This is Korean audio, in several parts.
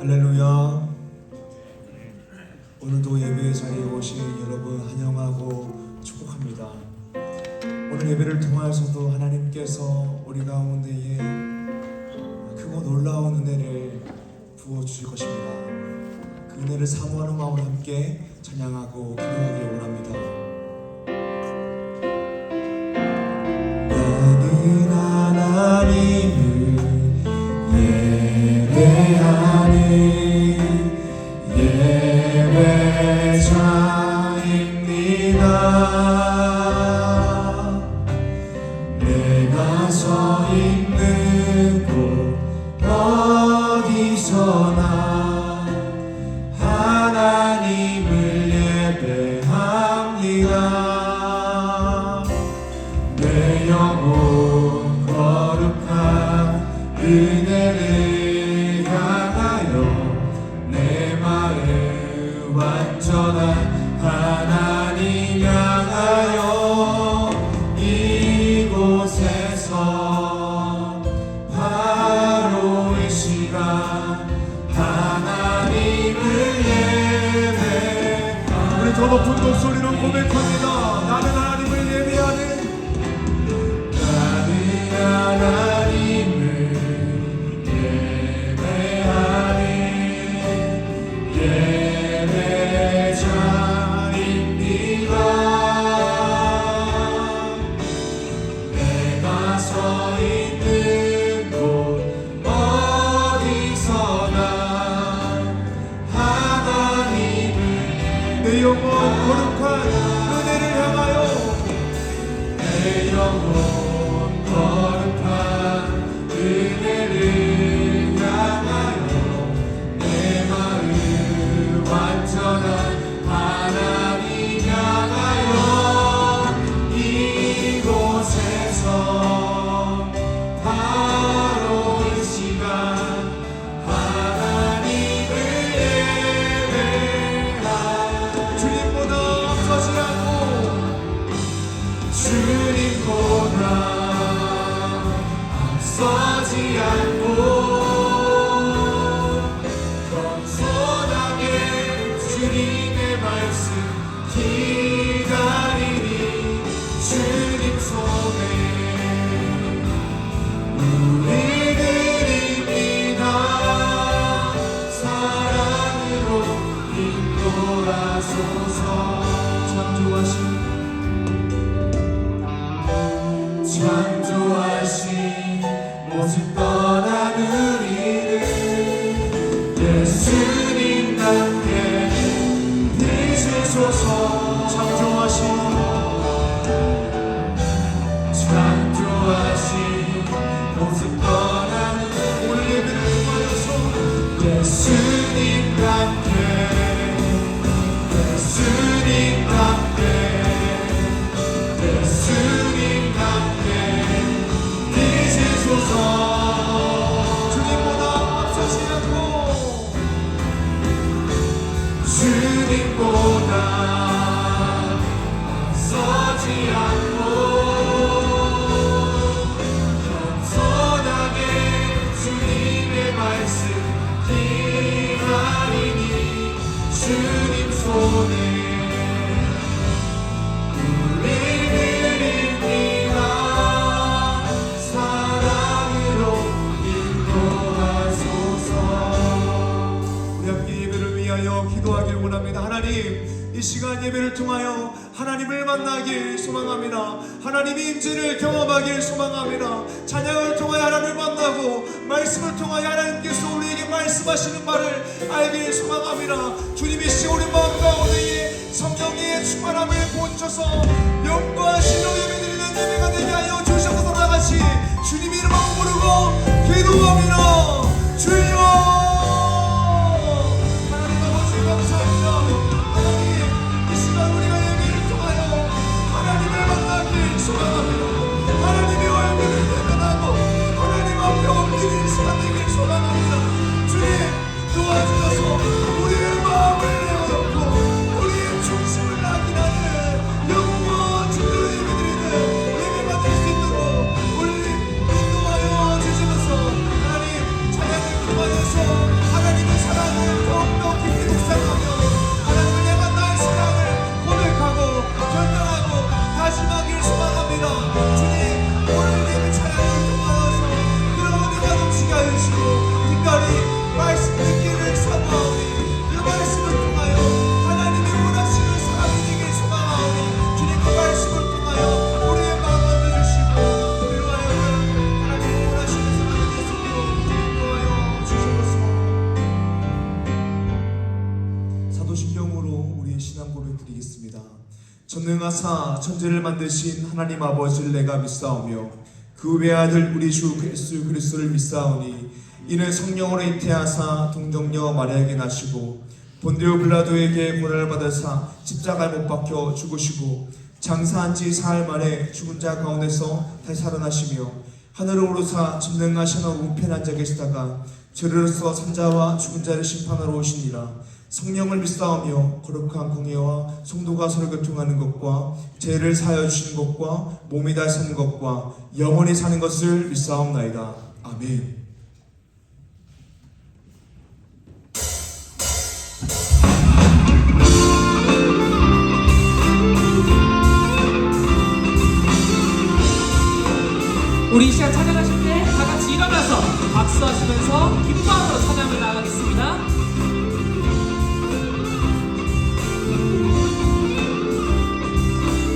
할렐루야. 오늘도 예배 자리에 오신 여러분 환영하고 축복합니다. 오늘 예배를 통하여서도 하나님께서 우리 가운데에 크고 놀라운 은혜를 부어주실 것입니다. 그 은혜를 사모하는 마음으로 함께 찬양하고 기도하기를 원합니다. 나는 하나님을 예배하는 예배자입니다. 내가 서 있는 곳 어디서나 하나님을 예배합니다. 내 영혼 거룩한 은혜를 향하여 내 마음 완전한 하나님 향하여 이곳에서 바로 이 시간 하나님을 예배하는 우리 더 높은 목소리로 고백합니다. 나는 하나님을 예배하는 내 영혼 거룩한 은혜를 향하여 내 영혼 거룩한 은혜를 향하여 내 마음 완전한 하나님 향하여 이곳에서 바로 이 시간 하나님을 주님보다 앞서지 않고 겸손하게 주님의 말씀 기다리니 주님 손에 우리들입니다. 사랑으로 인도하소서. 창조하신 모습 떠난 우리를 예수님답게 빚으소서. 창조하신 모습 떠난 오늘 예배를 통하여서 예수님답게 주님보다 앞서지 않고 겸손하게 주님의 말씀 기다리니 주님 손에 기도하길 원합니다. 하나님, 이 시간 예배를 통하여 하나님을 만나길 소망합니다. 하나님의 임재를 경험하길 소망합니다. 찬양을 통하여 하나님을 만나고 말씀을 통하여 하나님께서 우리에게 말씀하시는 말을 알길 소망합니다. 주님이 시간 우리 마음 가운데에 성령의 충만함을 보셔서 영광하시며 예배드리는 예배가 되게 하여 주셔서 다같이 주님 이름을 부르고 기도합니다. 주여 감사합니다. 하나님, 이 시간 우리가 예배를 통하여 하나님을 만나길 소망합니다. 하나님의 얼굴을 대면하고 하나님 앞에 엎드리는 시간 되길 소망합니다. 주님 도와주셔서 우리의 마음을 내어놓고 우리의 중심을 낙인하는 영원 주를 예배드리는 예배가 될 수 있도록 우리 하사 천지를 만드신 하나님 아버지를 내가 믿사오며 그 외아들 우리 주 예수 그리스도를 믿사오니 이는 성령으로 잉태하사 동정녀 마리아에게 나시고 본디오 빌라도에게 고난을 받으사 십자가에 못 박혀 죽으시고 장사한 지 사흘 만에 죽은 자 가운데서 다시 살아나시며 하늘을 오르사 전능하신 우편에 앉아 계시다가 죄로서 산자와 죽은 자를 심판하러 오시니라. 성령을 믿사오며 거룩한 공예와 성도가 서로 교통하는 것과 죄를 사하여 주시는 것과 몸이 다시 사는 것과 영원히 사는 것을 믿사옵나이다. 아멘. 우리 이 시간 찬양하실 때 다 같이 일어나서 박수하시면서 기쁜 마음으로 찬양을 나가겠습니다.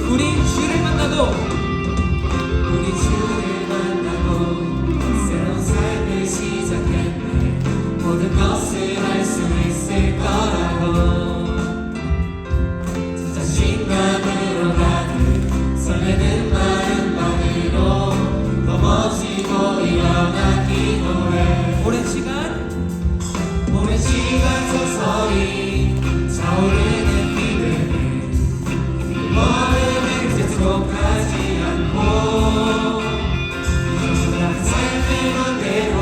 우리 주를 만나고 새로운 삶을 시작했네. 모든 것을 할 수 있을 거라고 자신감으로 가득 설레는 마음만으로 넘어지고 일어나 기도해. 오랜 시간 서서히 차오르는 믿음을 머리를 재촉하지 않고 난 삶의 맘대로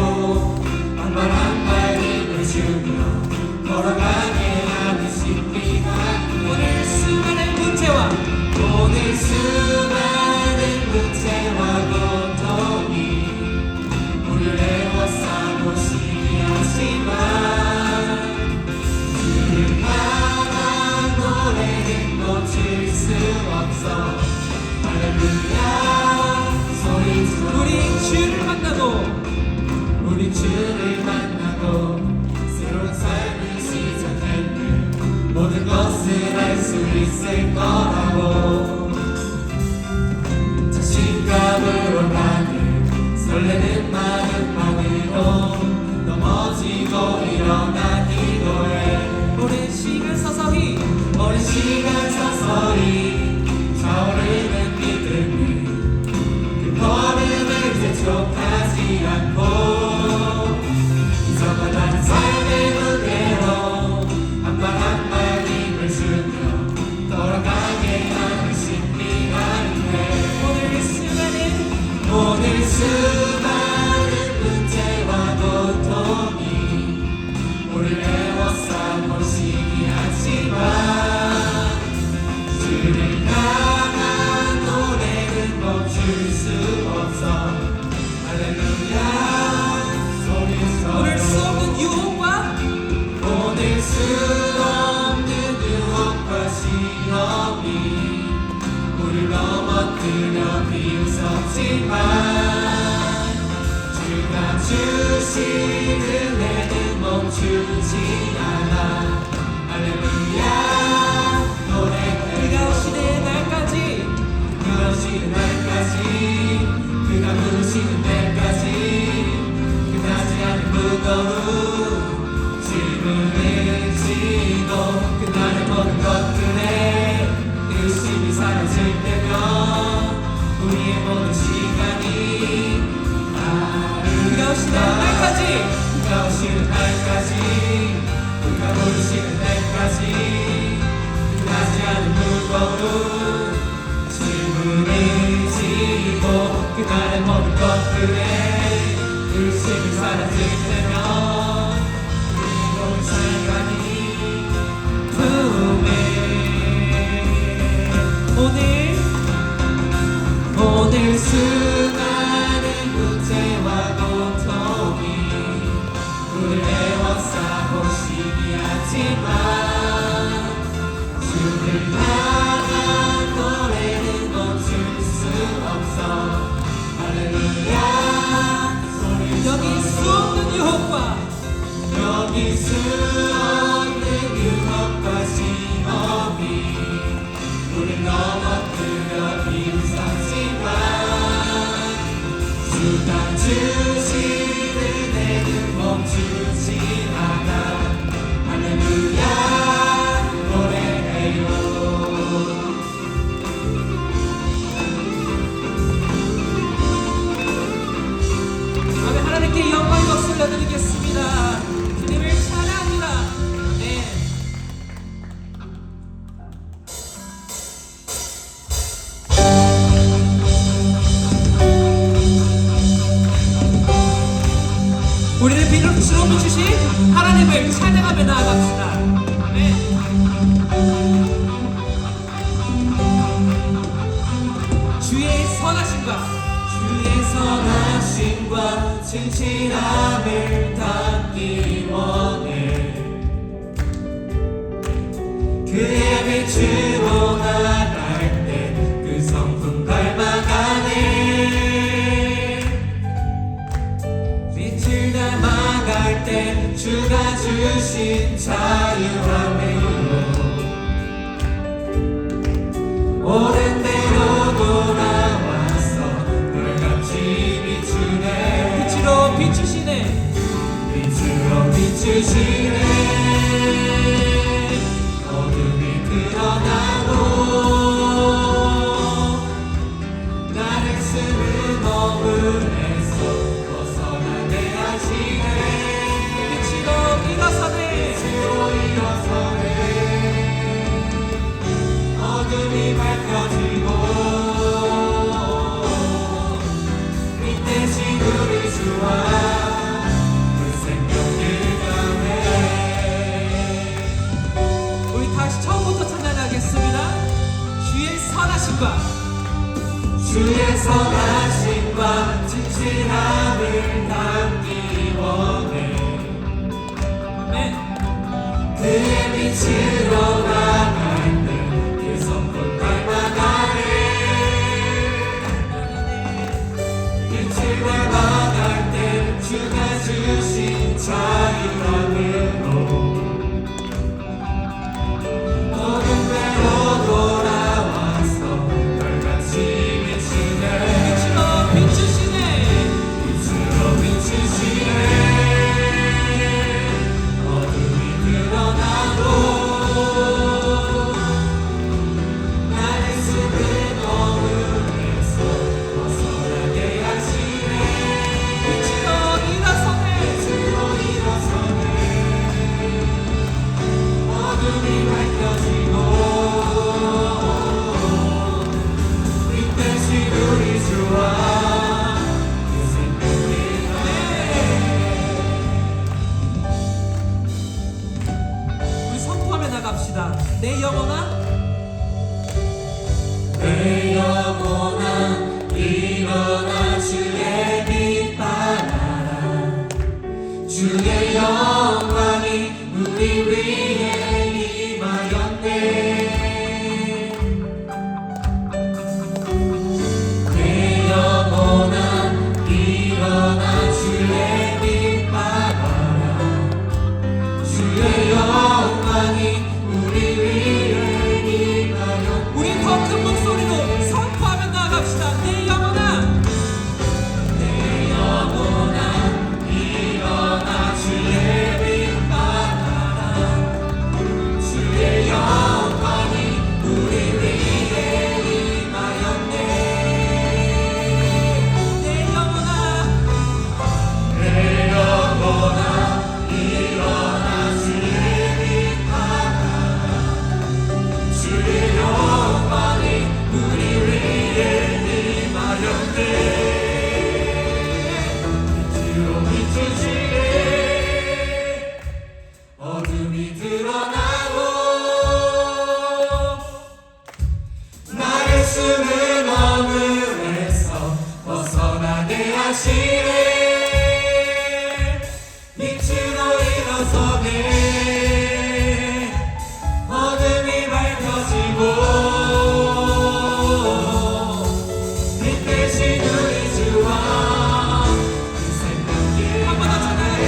한 발 한 발 힘을 주며 걸어가게 하는 신비가 오늘 수많은 문제와 고통이 우리를 애워싸고 시기 하지만 주를 향한 노래는 멈출 수 없어. 할렐루야 소리 우리 주를 만나고 새로운 삶을 시작했네. 모든 것을 할 수 있을 거라고 자신감으로 가는 설레는 마음만으로 넘어지고 일어나 기도해. 오랜 시간 서서히 차오르는 믿음이 그 걸음을 재촉하지 않고 잊어가는 삶의 무게로 한 발 한 발 힘을 주며 걸어가게 하는 신비가 있네. 오늘 수많은 문제와 고통이 우리를 애워싸고 시기하지만 주를 향한 노래는 멈출 수 없어. 할렐루야 소리쳐. 오늘 수 없는 유혹과 시험이 우리를 넘어뜨려 비웃었지만 주가 주신 은혜는 멈추지 않아. 할렐루야 노래해. 그가 오시는 날까지 그가 부르시는 때까지 끝나지 않는 무거운 짐을 지고 그날의 모든 것들에 의심이 사라질 때면 우리의 모든 시간이 그가 오시는 날까지 그가 부르시는 때까지 끝나지 않는 무거운 짐을 지고 그날의 모든 것들에 의심이 사라질 때면 우리의 모든 시간이 품에. 오늘 수많은 문제와 고통이 우리를 애워싸고 시기하지만 주를 향한 노래는 멈출 수 없어. 할렐루야 소리. 여기 수 없는 유혹과 시험이 우릴 넘어뜨려 비웃었지만 주가 주신 은혜는 멈추지 않아. 할렐루야 노래해요. 올려드리겠습니다. 주님을 찬양합니다. 아멘. 우리를 빛으로 비추신 하나님을 찬양하며 나아갑시다. 아멘. 주의 선하심과 진실함을 담기 원해. 그의 빛으로 나갈 때 그 성품 닮아가네. 빛을 닮아갈 때 주가 주신 자유함으로 옳은 대로 돌아와서 널같이 비추네. 빛으로 비추시네. 빛으로 비추시네. 어둠이 드러나고 나를 쓰는 어둠에서 벗어나게 하시네. 빛으로 일어서네. 빛으로 일어서네. 어둠이 밝혀지고 빛 대신 우리 주와 우리 다시 처음부터 찬양하겠습니다. 주의 선하심과 진실함을 담기 원해. 아멘. 그의 빛으로 나갈 때 그 성품 닮아가네. 빛을 닮아갈 때 주가 주신 자유함으로 모든 대로 돌아와서 널같이 비추네. 빛으로 비추시네. 빛으로 비추시네. 어둠이 드러나고 나를 쓰는 어둠에서 벗어나게 하시네. 빛으로 일어서네. 빛으로 일어서네. 어둠이 밝혀지고 빛 대신 우리 주와 그 생명이 우리 선포하며 나갑시다. 내 영혼아 내 영혼아 일어나 주의 빛 발하라. 주의 영광이 우리 위에 임하였네. 내 영혼아 일어나 주의 빛 발하라. 주의 영광이 우리 위에 임하였네. 우리 더 큰 목소리로 선포하며 나갑시다. 내 영혼아 내 영혼아 일어나 주의 빛 발하라. 주의 영광이 우리 위에 임하였네. 내 영혼아 내 영혼아 일어나 주의 빛 발하라. 주의 영광이 우리 위에 임하였네. 빛으로 비추시네. 어둠이 드러나고 나를 쓰는 어둠에서 벗어나게 하시네. 빛으로 일어서네. 어둠이 밝혀지고 빛 대신 우리 주와 그 생명길 한 번 더 찬양하겠습니다.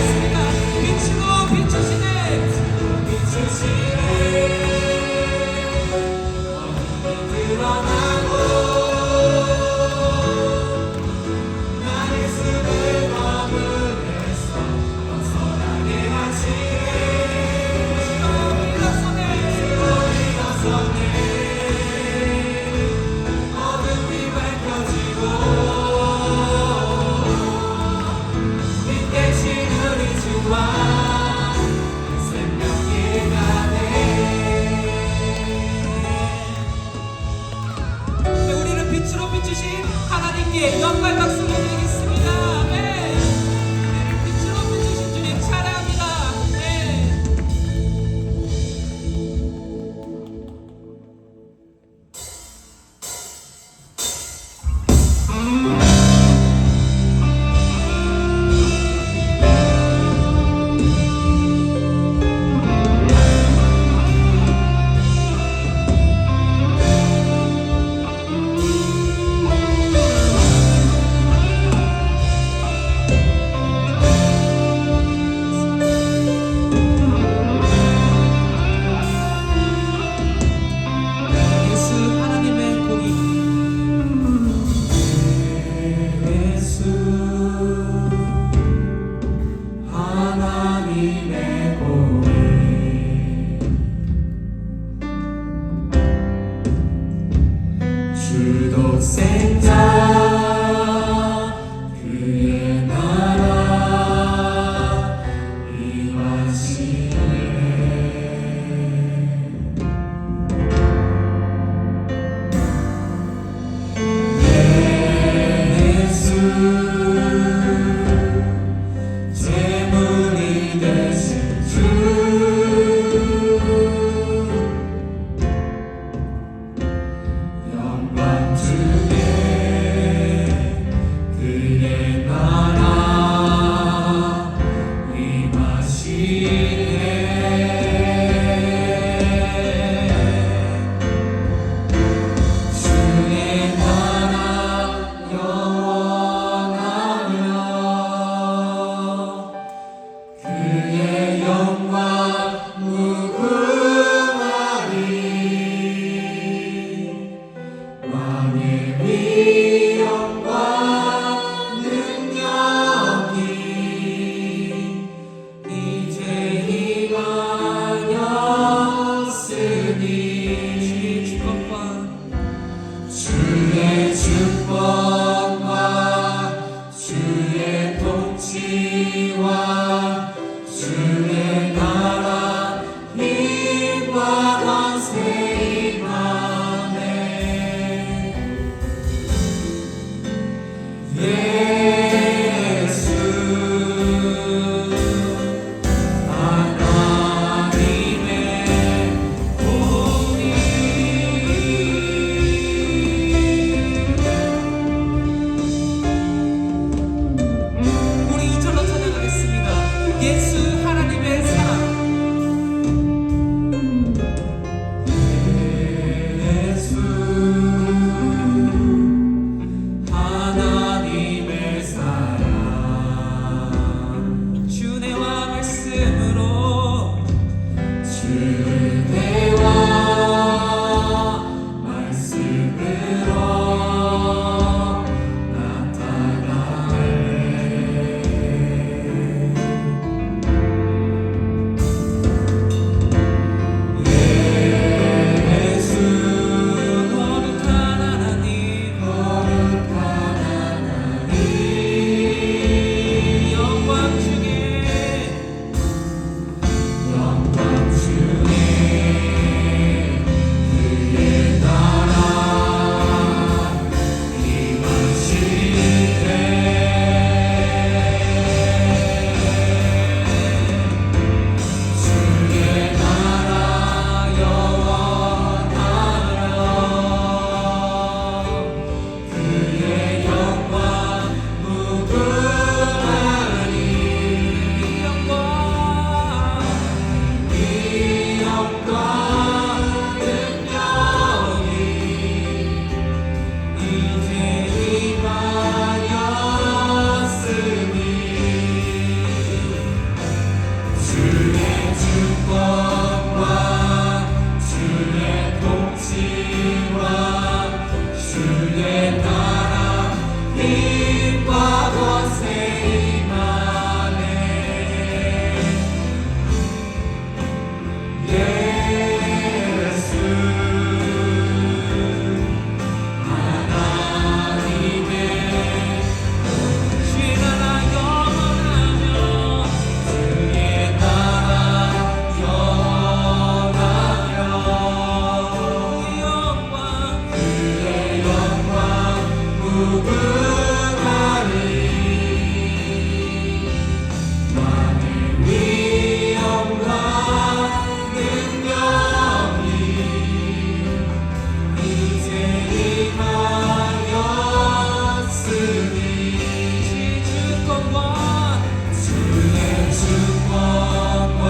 주권과 주의 주권과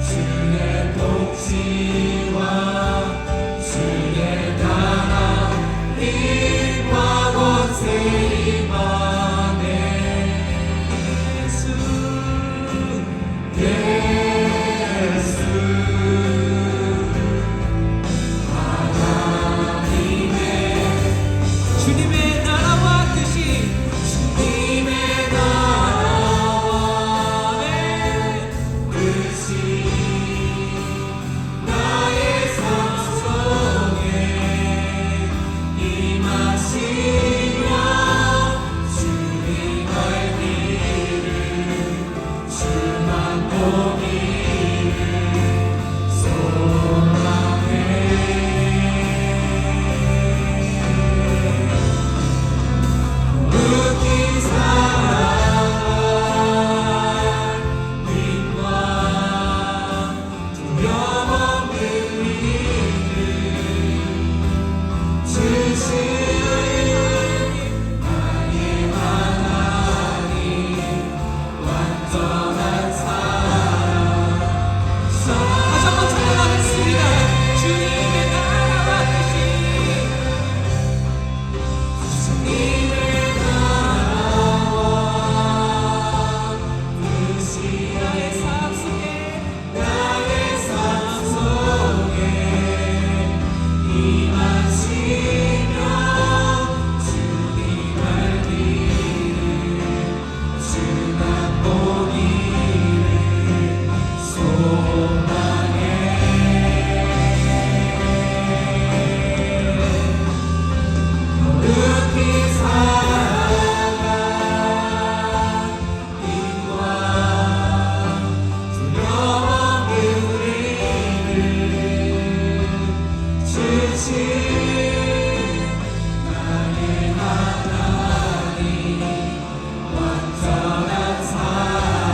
주의 복지와 주의 강한 힘과 권세 임하네. 예수 주님의 나라와 뜻이 주님의 나라와 뜻이 나의 삶 속에 임하시며 주의 갈 길을 주만 보기를 소망해. 웃긴 사랑과 힘과 두려움 없는 믿음 주시는 나의 하나님 완전한 사랑. 다시 한번 찬양하겠습니다. 주님의 나라와 뜻이 주님의 나라와 뜻이 나의 삶 속에 나의 삶 속에 임하시며 주님 갈 길을 주만 보기를 소망해. 거룩히 살아가 힘과 두려움 없는 우리를 주신 나의 하나님 완전한 사랑.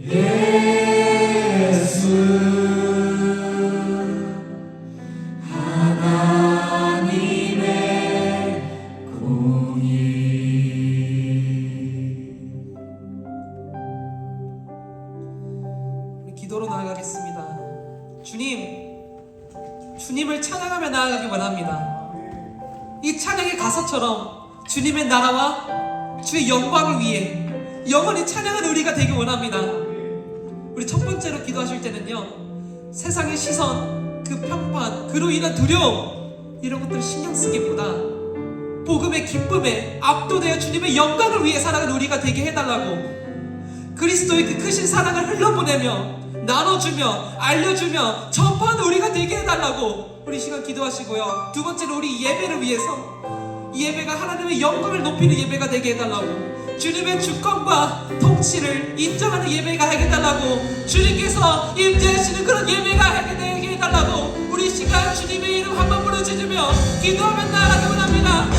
예수 하나님의 공의. 우리 기도로 나아가겠습니다. 주님을 찬양하며 나아가기 원합니다. 이 찬양의 가사처럼 주님의 나라와 주의 영광을 위해 영원히 찬양하는 우리가 되기 원합니다. 우리 첫 번째로 기도하실 때는요, 세상의 시선, 그 평판, 그로 인한 두려움, 이런 것들을 신경 쓰기보다 복음의 기쁨에 압도되어 주님의 영광을 위해 살아가는 우리가 되게 해달라고, 그리스도의 그 크신 사랑을 흘러보내며 나눠주며 알려주며 전파하는 우리가 되게 해달라고 우리 시간 기도하시고요. 두 번째로 우리 예배를 위해서, 이 예배가 하나님의 영광을 높이는 예배가 되게 해달라고, 주님의 주권과 통치를 인정하는 예배가 하게 해달라고, 주님께서 임재하시는 그런 예배가 되게 해달라고 우리 시간 주님의 이름 한번 부르짖으며 기도하며 나아가기 원합니다.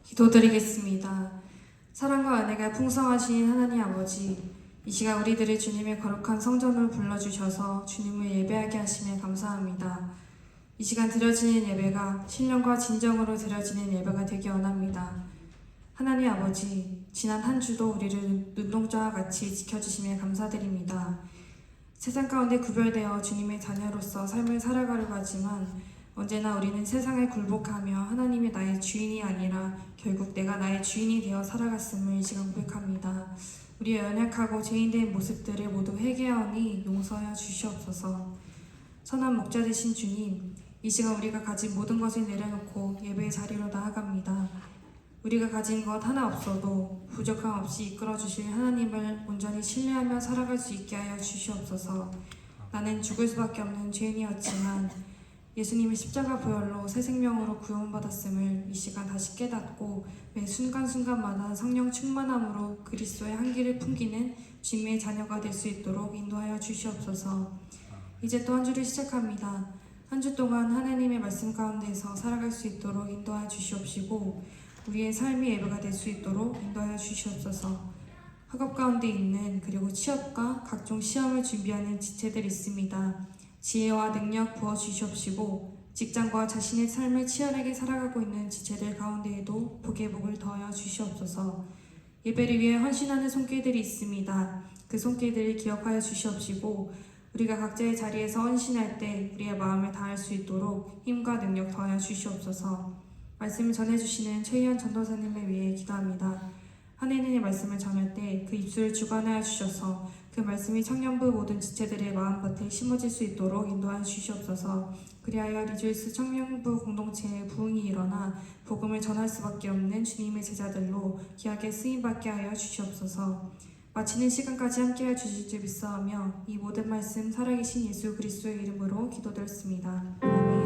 기도드리겠습니다. 사랑과 은혜가 풍성하신 하나님 아버지, 이 시간 우리들을 주님의 거룩한 성전으로 불러주셔서 주님을 예배하게 하심에 감사합니다. 이 시간 드려지는 예배가 신령과 진정으로 드려지는 예배가 되기 원합니다. 하나님 아버지, 지난 한 주도 우리를 눈동자와 같이 지켜주심에 감사드립니다. 세상 가운데 구별되어 주님의 자녀로서 삶을 살아가려고 하지만 언제나 우리는 세상에 굴복하며 하나님이 나의 주인이 아니라 결국 내가 나의 주인이 되어 살아갔음을 이 시간 고백합니다. 우리의 연약하고 죄인된 모습들을 모두 회개하오니 용서하여 주시옵소서. 선한 목자 되신 주님, 이 시간 우리가 가진 모든 것을 내려놓고 예배의 자리로 나아갑니다. 우리가 가진 것 하나 없어도 부족함 없이 이끌어 주실 하나님을 온전히 신뢰하며 살아갈 수 있게 하여 주시옵소서. 나는 죽을 수밖에 없는 죄인이었지만 예수님의 십자가 보혈로 새 생명으로 구원받았음을 이 시간 다시 깨닫고 매 순간순간마다 성령 충만함으로 그리스도의 향기를 풍기는 주님의 자녀가 될 수 있도록 인도하여 주시옵소서. 이제 또 한 주를 시작합니다. 한 주 동안 하나님의 말씀 가운데서 살아갈 수 있도록 인도하여 주시옵시고 우리의 삶이 예배가 될 수 있도록 인도하여 주시옵소서. 학업 가운데 있는 그리고 취업과 각종 시험을 준비하는 지체들이 있습니다. 지혜와 능력 부어주시옵시고 직장과 자신의 삶을 치열하게 살아가고 있는 지체들 가운데에도 복의 복을 더하여 주시옵소서. 예배를 위해 헌신하는 손길들이 있습니다. 그 손길들을 기억하여 주시옵시고 우리가 각자의 자리에서 헌신할 때 우리의 마음을 다할 수 있도록 힘과 능력 더하여 주시옵소서. 말씀을 전해주시는 최희연 전도사님을 위해 기도합니다. 하느님의 말씀을 전할 때 그 입술을 주관하여 주셔서 그 말씀이 청년부 모든 지체들의 마음밭에 심어질 수 있도록 인도하여 주시옵소서. 그리하여 리조이스 청년부 공동체에 부흥이 일어나 복음을 전할 수밖에 없는 주님의 제자들로 귀하게 쓰임받게 하여 주시옵소서. 마치는 시간까지 함께하여 주실 줄 믿사오며 이 모든 말씀 살아계신 예수 그리스도의 이름으로 기도드렸습니다. 아멘.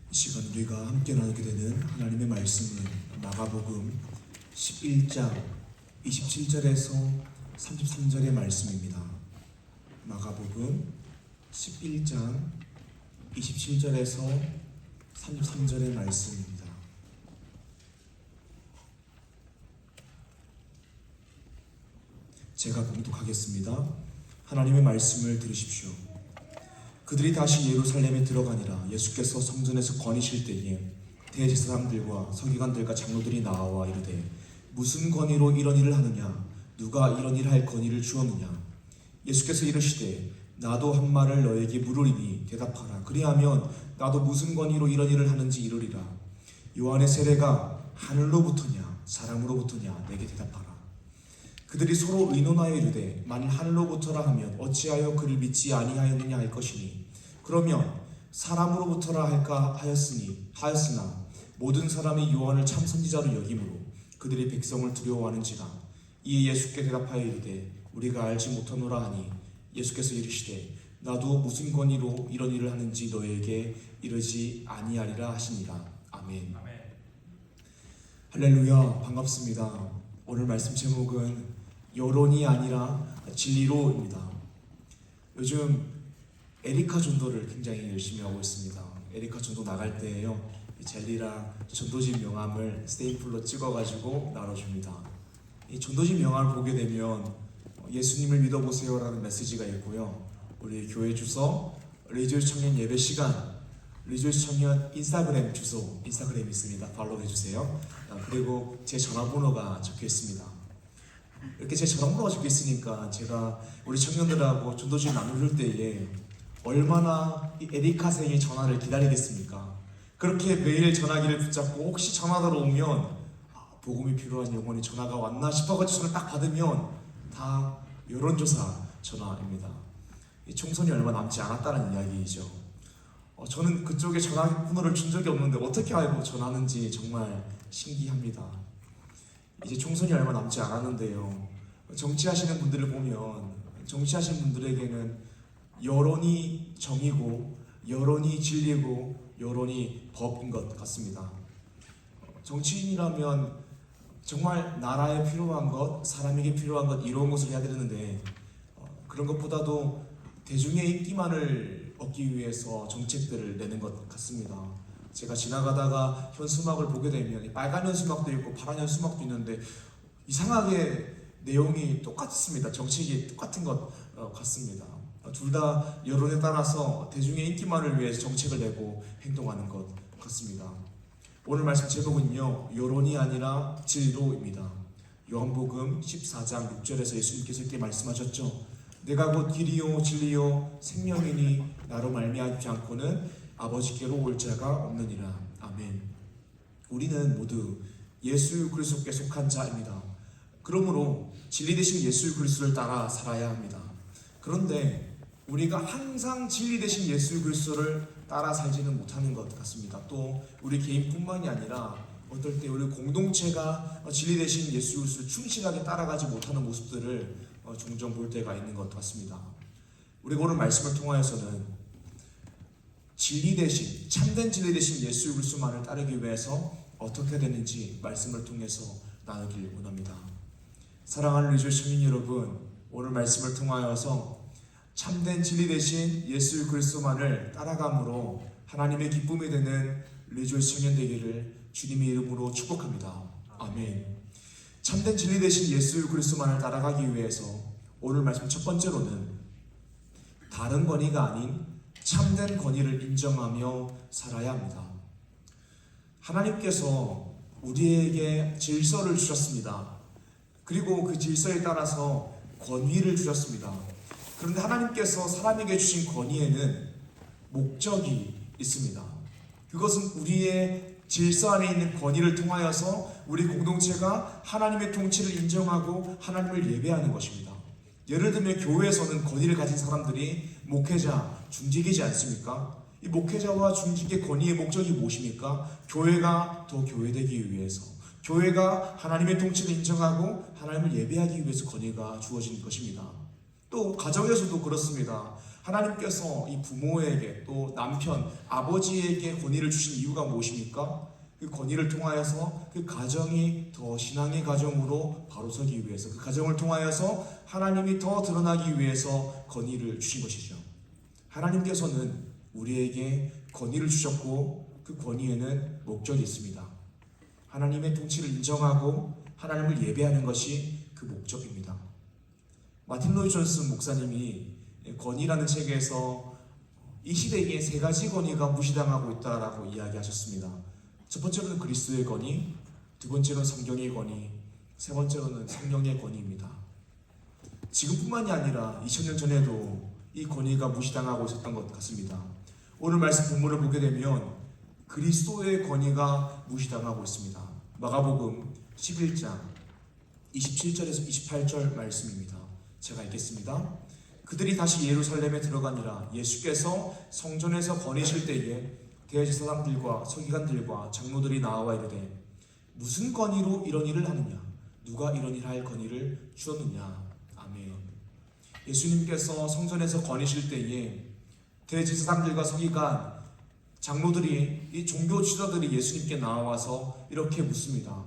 이 시간 우리가 함께 나누게 되는 하나님의 말씀은 마가복음 11장 27절에서 33절의 말씀입니다. 마가복음 11장 27절에서 33절의 말씀입니다. 제가 봉독하겠습니다. 하나님의 말씀을 들으십시오. 그들이 다시 예루살렘에 들어가니라. 예수께서 성전에서 거니실 때에 대제사장들과 서기관들과 장로들이 나와 이르되 무슨 권위로 이런 일을 하느냐? 누가 이런 일을 할 권위를 주었느냐? 예수께서 이르시되 나도 한 말을 너에게 물으리니 대답하라. 그리하면 나도 무슨 권위로 이런 일을 하는지 이르리라. 요한의 세례가 하늘로부터냐 사람으로부터냐 내게 대답하라. 그들이 서로 의논하여 이르되 만일 하늘로부터라 하면 어찌하여 그를 믿지 아니하였느냐 할 것이니 그러면 사람으로부터라 할까 하였으나 모든 사람이 요한을 참 선지자로 여김으로 그들이 백성을 두려워하는지라. 이에 예수께 대답하여 이르되 우리가 알지 못하노라 하니 예수께서 이르시되 나도 무슨 권위로 이런 일을 하는지 너에게 이르지 아니하리라 하시니라. 아멘. 할렐루야. 반갑습니다. 오늘 말씀 제목은 여론이 아니라 진리로입니다. 요즘 에리카 전도를 굉장히 열심히 하고 있습니다. 에리카 전도 나갈 때에요, 젤리랑 전도지 명함을 스테이플로 찍어가지고 나눠줍니다. 이 전도지 명함을 보게 되면 예수님을 믿어보세요라는 메시지가 있고요. 우리 교회 주소, 리조이스 청년 예배 시간, 리조이스 청년 인스타그램 주소, 인스타그램 있습니다. 팔로우 해주세요. 그리고 제 전화번호가 적혀 있습니다. 이렇게 제 전화번호가 적혀 있으니까 제가 우리 청년들하고 전도지 나눌 때에 얼마나 이 에리카생의 전화를 기다리겠습니까? 그렇게 매일 전화기를 붙잡고 혹시 전화 들어오면 복음이 필요한 영혼이 전화가 왔나 싶어가지고 전화 딱 받으면 다 여론조사 전화입니다. 이 총선이 얼마 남지 않았다는 이야기이죠. 저는 그쪽에 전화번호를 준 적이 없는데 어떻게 알고 전화하는지 정말 신기합니다. 이제 총선이 얼마 남지 않았는데요, 정치하시는 분들을 보면 정치하시는 분들에게는 여론이 정이고 여론이 진리고 여론이 법인 것 같습니다. 정치인이라면 정말 나라에 필요한 것, 사람에게 필요한 것, 이로운 것을 해야 되는데 그런 것보다도 대중의 인기만을 얻기 위해서 정책들을 내는 것 같습니다. 제가 지나가다가 현수막을 보게 되면 빨간 현수막도 있고 파란 현수막도 있는데 이상하게 내용이 똑같습니다. 정책이 똑같은 것 같습니다. 둘 다 여론에 따라서 대중의 인기만을 위해서 정책을 내고 행동하는 것 같습니다. 오늘 말씀 제목은요, 여론이 아니라 진리로입니다. 요한복음 14장 6절에서 예수님께서 이렇게 말씀하셨죠. 내가 곧 길이요 진리요 생명이니 나로 말미암지 않고는 아버지께로 올 자가 없느니라. 아멘. 우리는 모두 예수 그리스도께 속한 자입니다. 그러므로 진리 되신 예수 그리스도를 따라 살아야 합니다. 그런데 우리가 항상 진리 되신 예수 그리스도를 따라 살지는 못하는 것 같습니다. 또 우리 개인뿐만이 아니라 어떨 때 우리 공동체가 진리 되신 예수 그리스도를 충실하게 따라가지 못하는 모습들을 종종 볼 때가 있는 것 같습니다. 우리가 오늘 말씀을 통하여서는 진리 대신, 참된 진리 대신 예수 그리스도만을 따르기 위해서 어떻게 되는지 말씀을 통해서 나누길 원합니다. 사랑하는 리조이스 청년 여러분, 오늘 말씀을 통하여서 참된 진리 대신 예수 그리스도만을 따라감으로 하나님의 기쁨이 되는 리조이스 청년 되기를 주님의 이름으로 축복합니다. 아멘. 참된 진리 대신 예수 그리스도만을 따라가기 위해서 오늘 말씀 첫 번째로는 다른 권위가 아닌 참된 권위를 인정하며 살아야 합니다. 하나님께서 우리에게 질서를 주셨습니다. 그리고 그 질서에 따라서 권위를 주셨습니다. 그런데 하나님께서 사람에게 주신 권위에는 목적이 있습니다. 그것은 우리의 질서 안에 있는 권위를 통하여서 우리 공동체가 하나님의 통치를 인정하고 하나님을 예배하는 것입니다. 예를 들면 교회에서는 권위를 가진 사람들이 목회자, 중직이지 않습니까? 이 목회자와 중직의 권위의 목적이 무엇입니까? 교회가 더 교회되기 위해서, 교회가 하나님의 통치를 인정하고 하나님을 예배하기 위해서 권위가 주어진 것입니다. 또 가정에서도 그렇습니다. 하나님께서 이 부모에게, 또 남편, 아버지에게 권위를 주신 이유가 무엇입니까? 그 권위를 통하여서 그 가정이 더 신앙의 가정으로 바로서기 위해서, 그 가정을 통하여서 하나님이 더 드러나기 위해서 권위를 주신 것이죠. 하나님께서는 우리에게 권위를 주셨고 그 권위에는 목적이 있습니다. 하나님의 통치를 인정하고 하나님을 예배하는 것이 그 목적입니다. 마틴 로이드 존스 목사님이 권위라는 책에서 이 시대에 세 가지 권위가 무시당하고 있다라고 이야기하셨습니다. 첫 번째로는 그리스도의 권위, 두 번째로는 성경의 권위, 세 번째로는 성령의 권위입니다. 지금뿐만이 아니라 2000년 전에도 이 권위가 무시당하고 있었던 것 같습니다. 오늘 말씀 본문을 보게 되면 그리스도의 권위가 무시당하고 있습니다. 마가복음 11장 27절에서 28절 말씀입니다. 제가 읽겠습니다. 그들이 다시 예루살렘에 들어가니라. 예수께서 성전에서 거니실 때에 대제사장들과 서기관들과 장로들이 나와 이르되 무슨 권위로 이런 일을 하느냐? 누가 이런 일을 할 권위를 주었느냐? 아멘. 예수님께서 성전에서 거니실 때에 대제사장들과 서기관, 장로들이, 이 종교 지도자들이 예수님께 나와서 이렇게 묻습니다.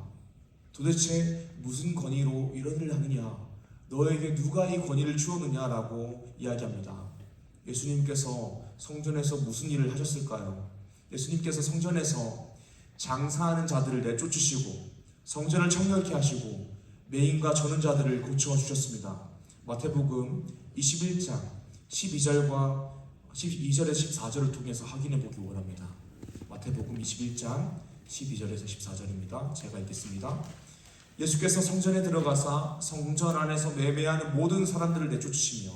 도대체 무슨 권위로 이런 일을 하느냐? 너에게 누가 이 권위를 주었느냐라고 이야기합니다. 예수님께서 성전에서 무슨 일을 하셨을까요? 예수님께서 성전에서 장사하는 자들을 내쫓으시고 성전을 청결케 하시고 매인과 저는 자들을 고쳐 주셨습니다. 마태복음 21장 12절과 12절에서 14절을 통해서 확인해 보기 원합니다. 마태복음 21장 12절에서 14절입니다. 제가 읽겠습니다. 예수께서 성전에 들어가사 성전 안에서 매매하는 모든 사람들을 내쫓으시며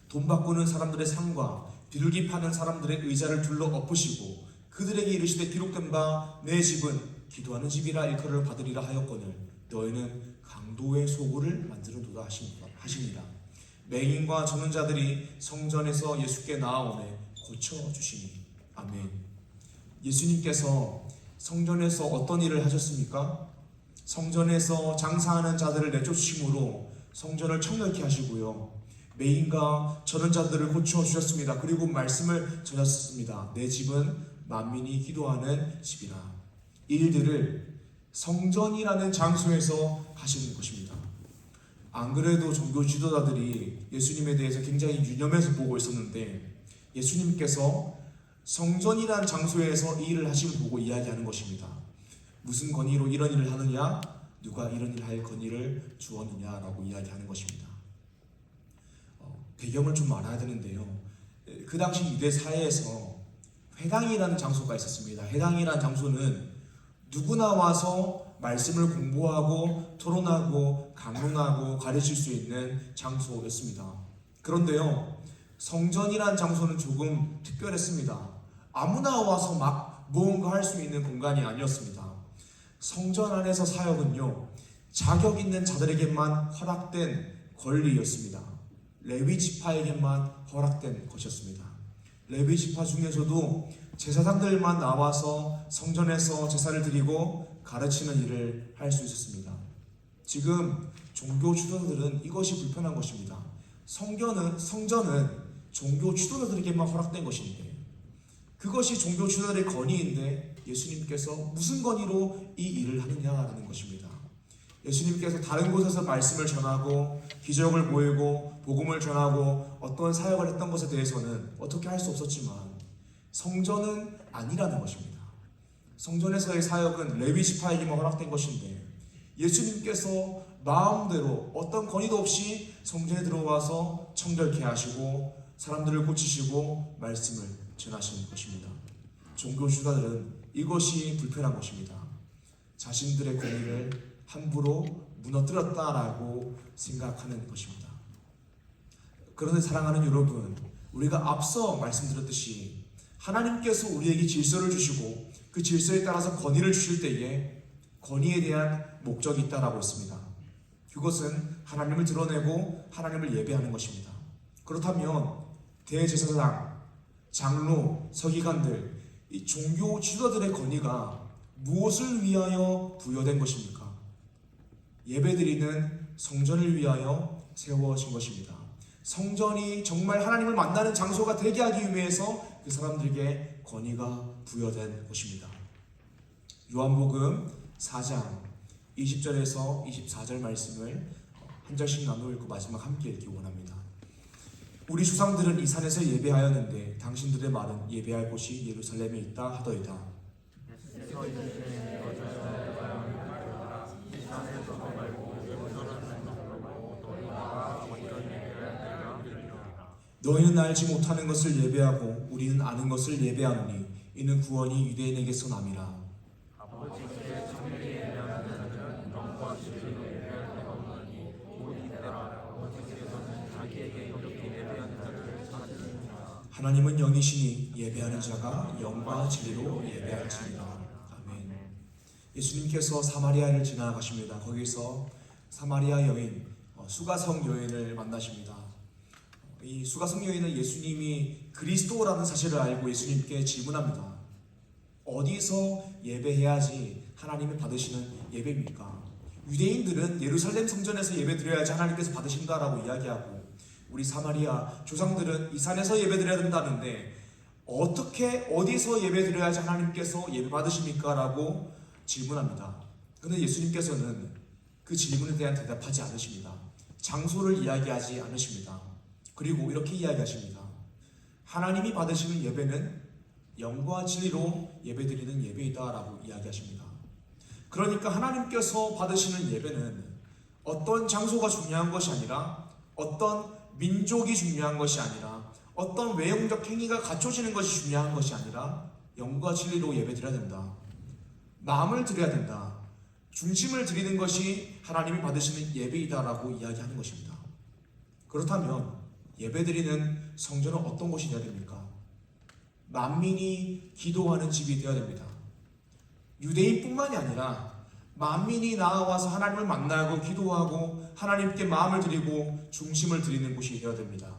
돈 바꾸는 사람들의 상과 비둘기 파는 사람들의 의자를 둘러 엎으시고 그들에게 이르시되 기록된 바 내 집은 기도하는 집이라 일컬음을 받으리라 하였거늘 너희는 강도의 소굴을 만드는도다 하시니라. 맹인과 저는 자들이 성전에서 예수께 나아오매 고쳐주시니. 아멘. 예수님께서 성전에서 어떤 일을 하셨습니까? 성전에서 장사하는 자들을 내쫓으심으로 성전을 청결케 하시고요. 매인과 저는 자들을 고쳐주셨습니다. 그리고 말씀을 전하셨습니다. 내 집은 만민이 기도하는 집이라. 일들을 성전이라는 장소에서 하시는 것입니다. 안 그래도 종교 지도자들이 예수님에 대해서 굉장히 유념해서 보고 있었는데 예수님께서 성전이라는 장소에서 이 일을 하심을 보고 이야기하는 것입니다. 무슨 권위로 이런 일을 하느냐? 누가 이런 일을 할 권위를 주었느냐라고 이야기하는 것입니다. 배경을 좀 알아야 되는데요. 그 당시 유대 사회에서 회당이라는 장소가 있었습니다. 회당이라는 장소는 누구나 와서 말씀을 공부하고 토론하고 강론하고 가르칠 수 있는 장소였습니다. 그런데요, 성전이라는 장소는 조금 특별했습니다. 아무나 와서 막 무언가 할 수 있는 공간이 아니었습니다. 성전 안에서 사역은요, 자격 있는 자들에게만 허락된 권리였습니다. 레위 지파에게만 허락된 것이었습니다. 레위 지파 중에서도 제사장들만 나와서 성전에서 제사를 드리고 가르치는 일을 할 수 있었습니다. 지금 종교 지도자들은 이것이 불편한 것입니다. 성전은 종교 지도자들에게만 허락된 것인데 그것이 종교 지도자들의 권위인데 예수님께서 무슨 권위로 이 일을 하느냐라는 것입니다. 예수님께서 다른 곳에서 말씀을 전하고 기적을 보이고 복음을 전하고 어떤 사역을 했던 것에 대해서는 어떻게 할 수 없었지만 성전은 아니라는 것입니다. 성전에서의 사역은 레위 지파에게만 허락된 것인데 예수님께서 마음대로 어떤 권위도 없이 성전에 들어와서 청결케 하시고 사람들을 고치시고 말씀을 전하시는 것입니다. 종교 지도자들은 이것이 불편한 것입니다. 자신들의 권위를 함부로 무너뜨렸다라고 생각하는 것입니다. 그런데 사랑하는 여러분, 우리가 앞서 말씀드렸듯이 하나님께서 우리에게 질서를 주시고 그 질서에 따라서 권위를 주실 때에 권위에 대한 목적이 있다라고 했습니다. 그것은 하나님을 드러내고 하나님을 예배하는 것입니다. 그렇다면 대제사장, 장로, 서기관들, 이 종교 지도자들의 권위가 무엇을 위하여 부여된 것입니까? 예배드리는 성전을 위하여 세워진 것입니다. 성전이 정말 하나님을 만나는 장소가 되게 하기 위해서 그 사람들에게 권위가 부여된 것입니다. 요한복음 4장 20절에서 24절 말씀을 한 절씩 나누어 읽고 마지막 함께 읽기 원합니다. 우리 조상들은 이 산에서 예배하였는데 당신들의 말은 예배할 곳이 예루살렘에 있다 하더이다. 너희는 알지 못하는 것을 예배하고 우리는 아는 것을 예배하노니 이는 구원이 유대인에게서 남이라. 하나님은 영이시니 예배하는 자가 영과 진리로 예배할지니라. 아멘. 예수님께서 사마리아를 지나가십니다. 거기서 사마리아 여인 수가성 여인을 만나십니다. 이 수가성 여인은 예수님이 그리스도라는 사실을 알고 예수님께 질문합니다. 어디서 예배해야지 하나님이 받으시는 예배입니까? 유대인들은 예루살렘 성전에서 예배드려야지 하나님께서 받으신다라고 이야기하고 우리 사마리아 조상들은 이 산에서 예배드려야 된다는데 어떻게 어디서 예배드려야지 하나님께서 예배 받으십니까? 라고 질문합니다. 그런데 예수님께서는 그 질문에 대한 대답하지 않으십니다. 장소를 이야기하지 않으십니다. 그리고 이렇게 이야기하십니다. 하나님이 받으시는 예배는 영과 진리로 예배드리는 예배이다 라고 이야기하십니다. 그러니까 하나님께서 받으시는 예배는 어떤 장소가 중요한 것이 아니라 어떤 민족이 중요한 것이 아니라 어떤 외형적 행위가 갖춰지는 것이 중요한 것이 아니라 영과 진리로 예배드려야 된다. 마음을 드려야 된다. 중심을 드리는 것이 하나님이 받으시는 예배이다라고 이야기하는 것입니다. 그렇다면 예배드리는 성전은 어떤 곳이 되어야 됩니까? 만민이 기도하는 집이 되어야 됩니다. 유대인뿐만이 아니라 만민이 나아와서 하나님을 만나고 기도하고 하나님께 마음을 드리고 중심을 드리는 곳이 되어야 됩니다.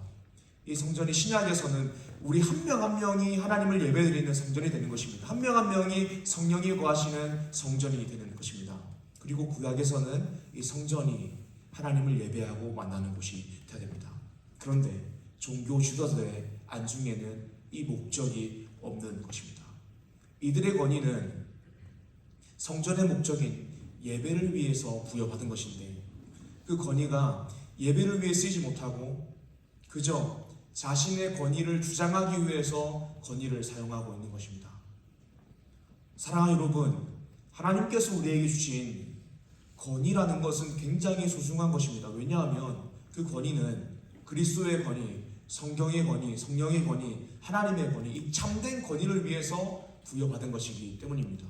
이 성전이 신약에서는 우리 한 명 한 명이 하나님을 예배드리는 성전이 되는 것입니다. 한 명 한 명이 성령이 거하시는 성전이 되는 것입니다. 그리고 구약에서는 이 성전이 하나님을 예배하고 만나는 곳이 되어야 됩니다. 그런데 종교 지도자들의 안중에는 이 목적이 없는 것입니다. 이들의 권위는 성전의 목적인 예배를 위해서 부여받은 것인데 그 권위가 예배를 위해 쓰이지 못하고 그저 자신의 권위를 주장하기 위해서 권위를 사용하고 있는 것입니다. 사랑하는 여러분, 하나님께서 우리에게 주신 권위라는 것은 굉장히 소중한 것입니다. 왜냐하면 그 권위는 그리스도의 권위, 성경의 권위, 성령의 권위, 하나님의 권위, 이 참된 권위를 위해서 부여받은 것이기 때문입니다.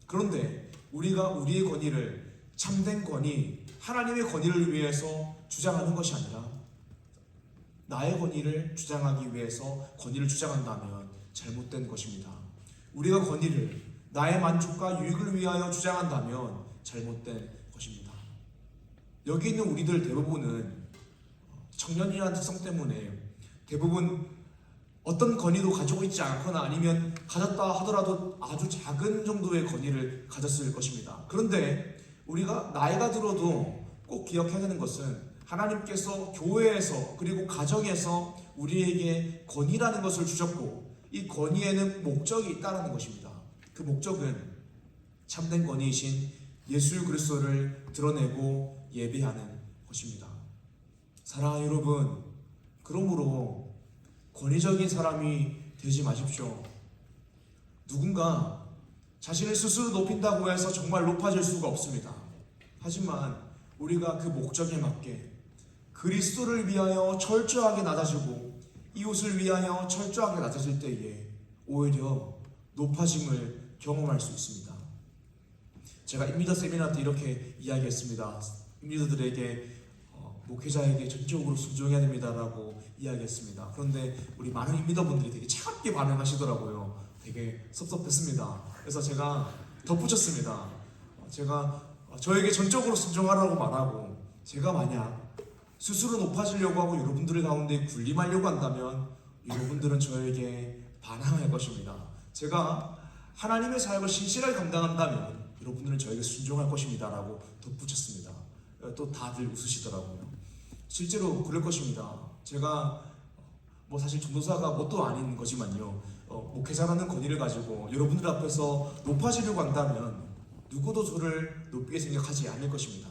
그런데 우리가 우리의 권위를 참된 권위, 하나님의 권위를 위해서 주장하는 것이 아니라 나의 권위를 주장하기 위해서 권위를 주장한다면 잘못된 것입니다. 우리가 권위를 나의 만족과 유익을 위하여 주장한다면 잘못된 것입니다. 여기 있는 우리들 대부분은 청년이라는 특성 때문에 대부분 어떤 권위도 가지고 있지 않거나 아니면 가졌다 하더라도 아주 작은 정도의 권위를 가졌을 것입니다. 그런데 우리가 나이가 들어도 꼭 기억해야 되는 것은 하나님께서 교회에서 그리고 가정에서 우리에게 권위라는 것을 주셨고 이 권위에는 목적이 있다는 것입니다. 그 목적은 참된 권위이신 예수 그리스도를 드러내고 예배하는 것입니다. 사랑하는 여러분, 그러므로 권위적인 사람이 되지 마십시오. 누군가 자신을 스스로 높인다고 해서 정말 높아질 수가 없습니다. 하지만 우리가 그 목적에 맞게 그리스도를 위하여 철저하게 낮아지고 이웃을 위하여 철저하게 낮아질 때에 오히려 높아짐을 경험할 수 있습니다. 제가 인미더 세미나 때 이렇게 이야기했습니다. 인미더들에게 목회자에게 전적으로 순종해야 됩니다라고 이야기했습니다. 그런데 우리 많은 인미더분들이 되게 차갑게 반응하시더라고요. 되게 섭섭했습니다. 그래서 제가 덧붙였습니다. 제가 저에게 전적으로 순종하라고 말하고, 제가 만약 스스로 높아지려고 하고 여러분들 가운데 군림하려고 한다면 여러분들은 저에게 반항할 것입니다. 제가 하나님의 사역을 신실하게 감당한다면 여러분들은 저에게 순종할 것입니다 라고 덧붙였습니다. 또 다들 웃으시더라고요. 실제로 그럴 것입니다. 제가 사실 전도사가 뭣도 아닌 거지만요, 목회자라는 권위를 가지고 여러분들 앞에서 높아지려고 한다면 누구도 저를 높게 생각하지 않을 것입니다.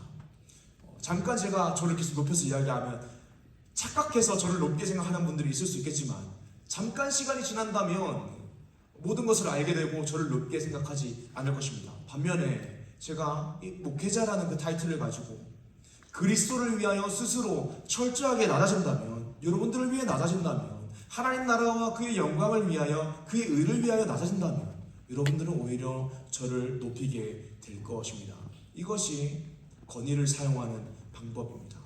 잠깐 제가 저를 계속 높여서 이야기하면 착각해서 저를 높게 생각하는 분들이 있을 수 있겠지만, 잠깐 시간이 지난다면 모든 것을 알게 되고 저를 높게 생각하지 않을 것입니다. 반면에 제가 이 목회자라는 그 타이틀을 가지고 그리스도를 위하여 스스로 철저하게 낮아진다면, 여러분들을 위해 낮아진다면, 하나님 나라와 그의 영광을 위하여, 그의 의를 위하여 낮아진다면 여러분들은 오히려 저를 높이게 될 것입니다. 이것이 권위를 사용하는 방법입니다.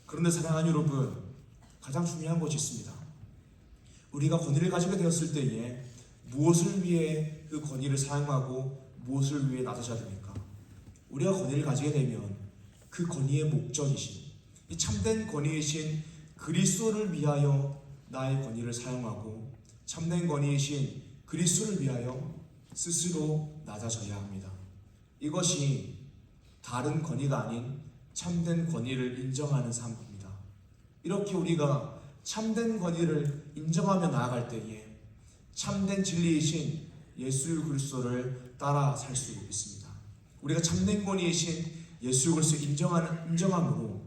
그런데 사랑하는 여러분, 가장 중요한 것이 있습니다. 우리가 권위를 가지게 되었을 때에 무엇을 위해 그 권위를 사용하고 무엇을 위해 낮아져야 됩니까? 우리가 권위를 가지게 되면 그 권위의 목적이신, 이 참된 권위이신 그리스도를 위하여 나의 권위를 사용하고, 참된 권위이신 그리스도를 위하여 스스로 낮아져야 합니다. 이것이 다른 권위가 아닌 참된 권위를 인정하는 삶입니다. 이렇게 우리가 참된 권위를 인정하며 나아갈 때에 참된 진리이신 예수 그리스도를 따라 살 수 있습니다. 우리가 참된 권위이신 예수 그리스도를 인정함으로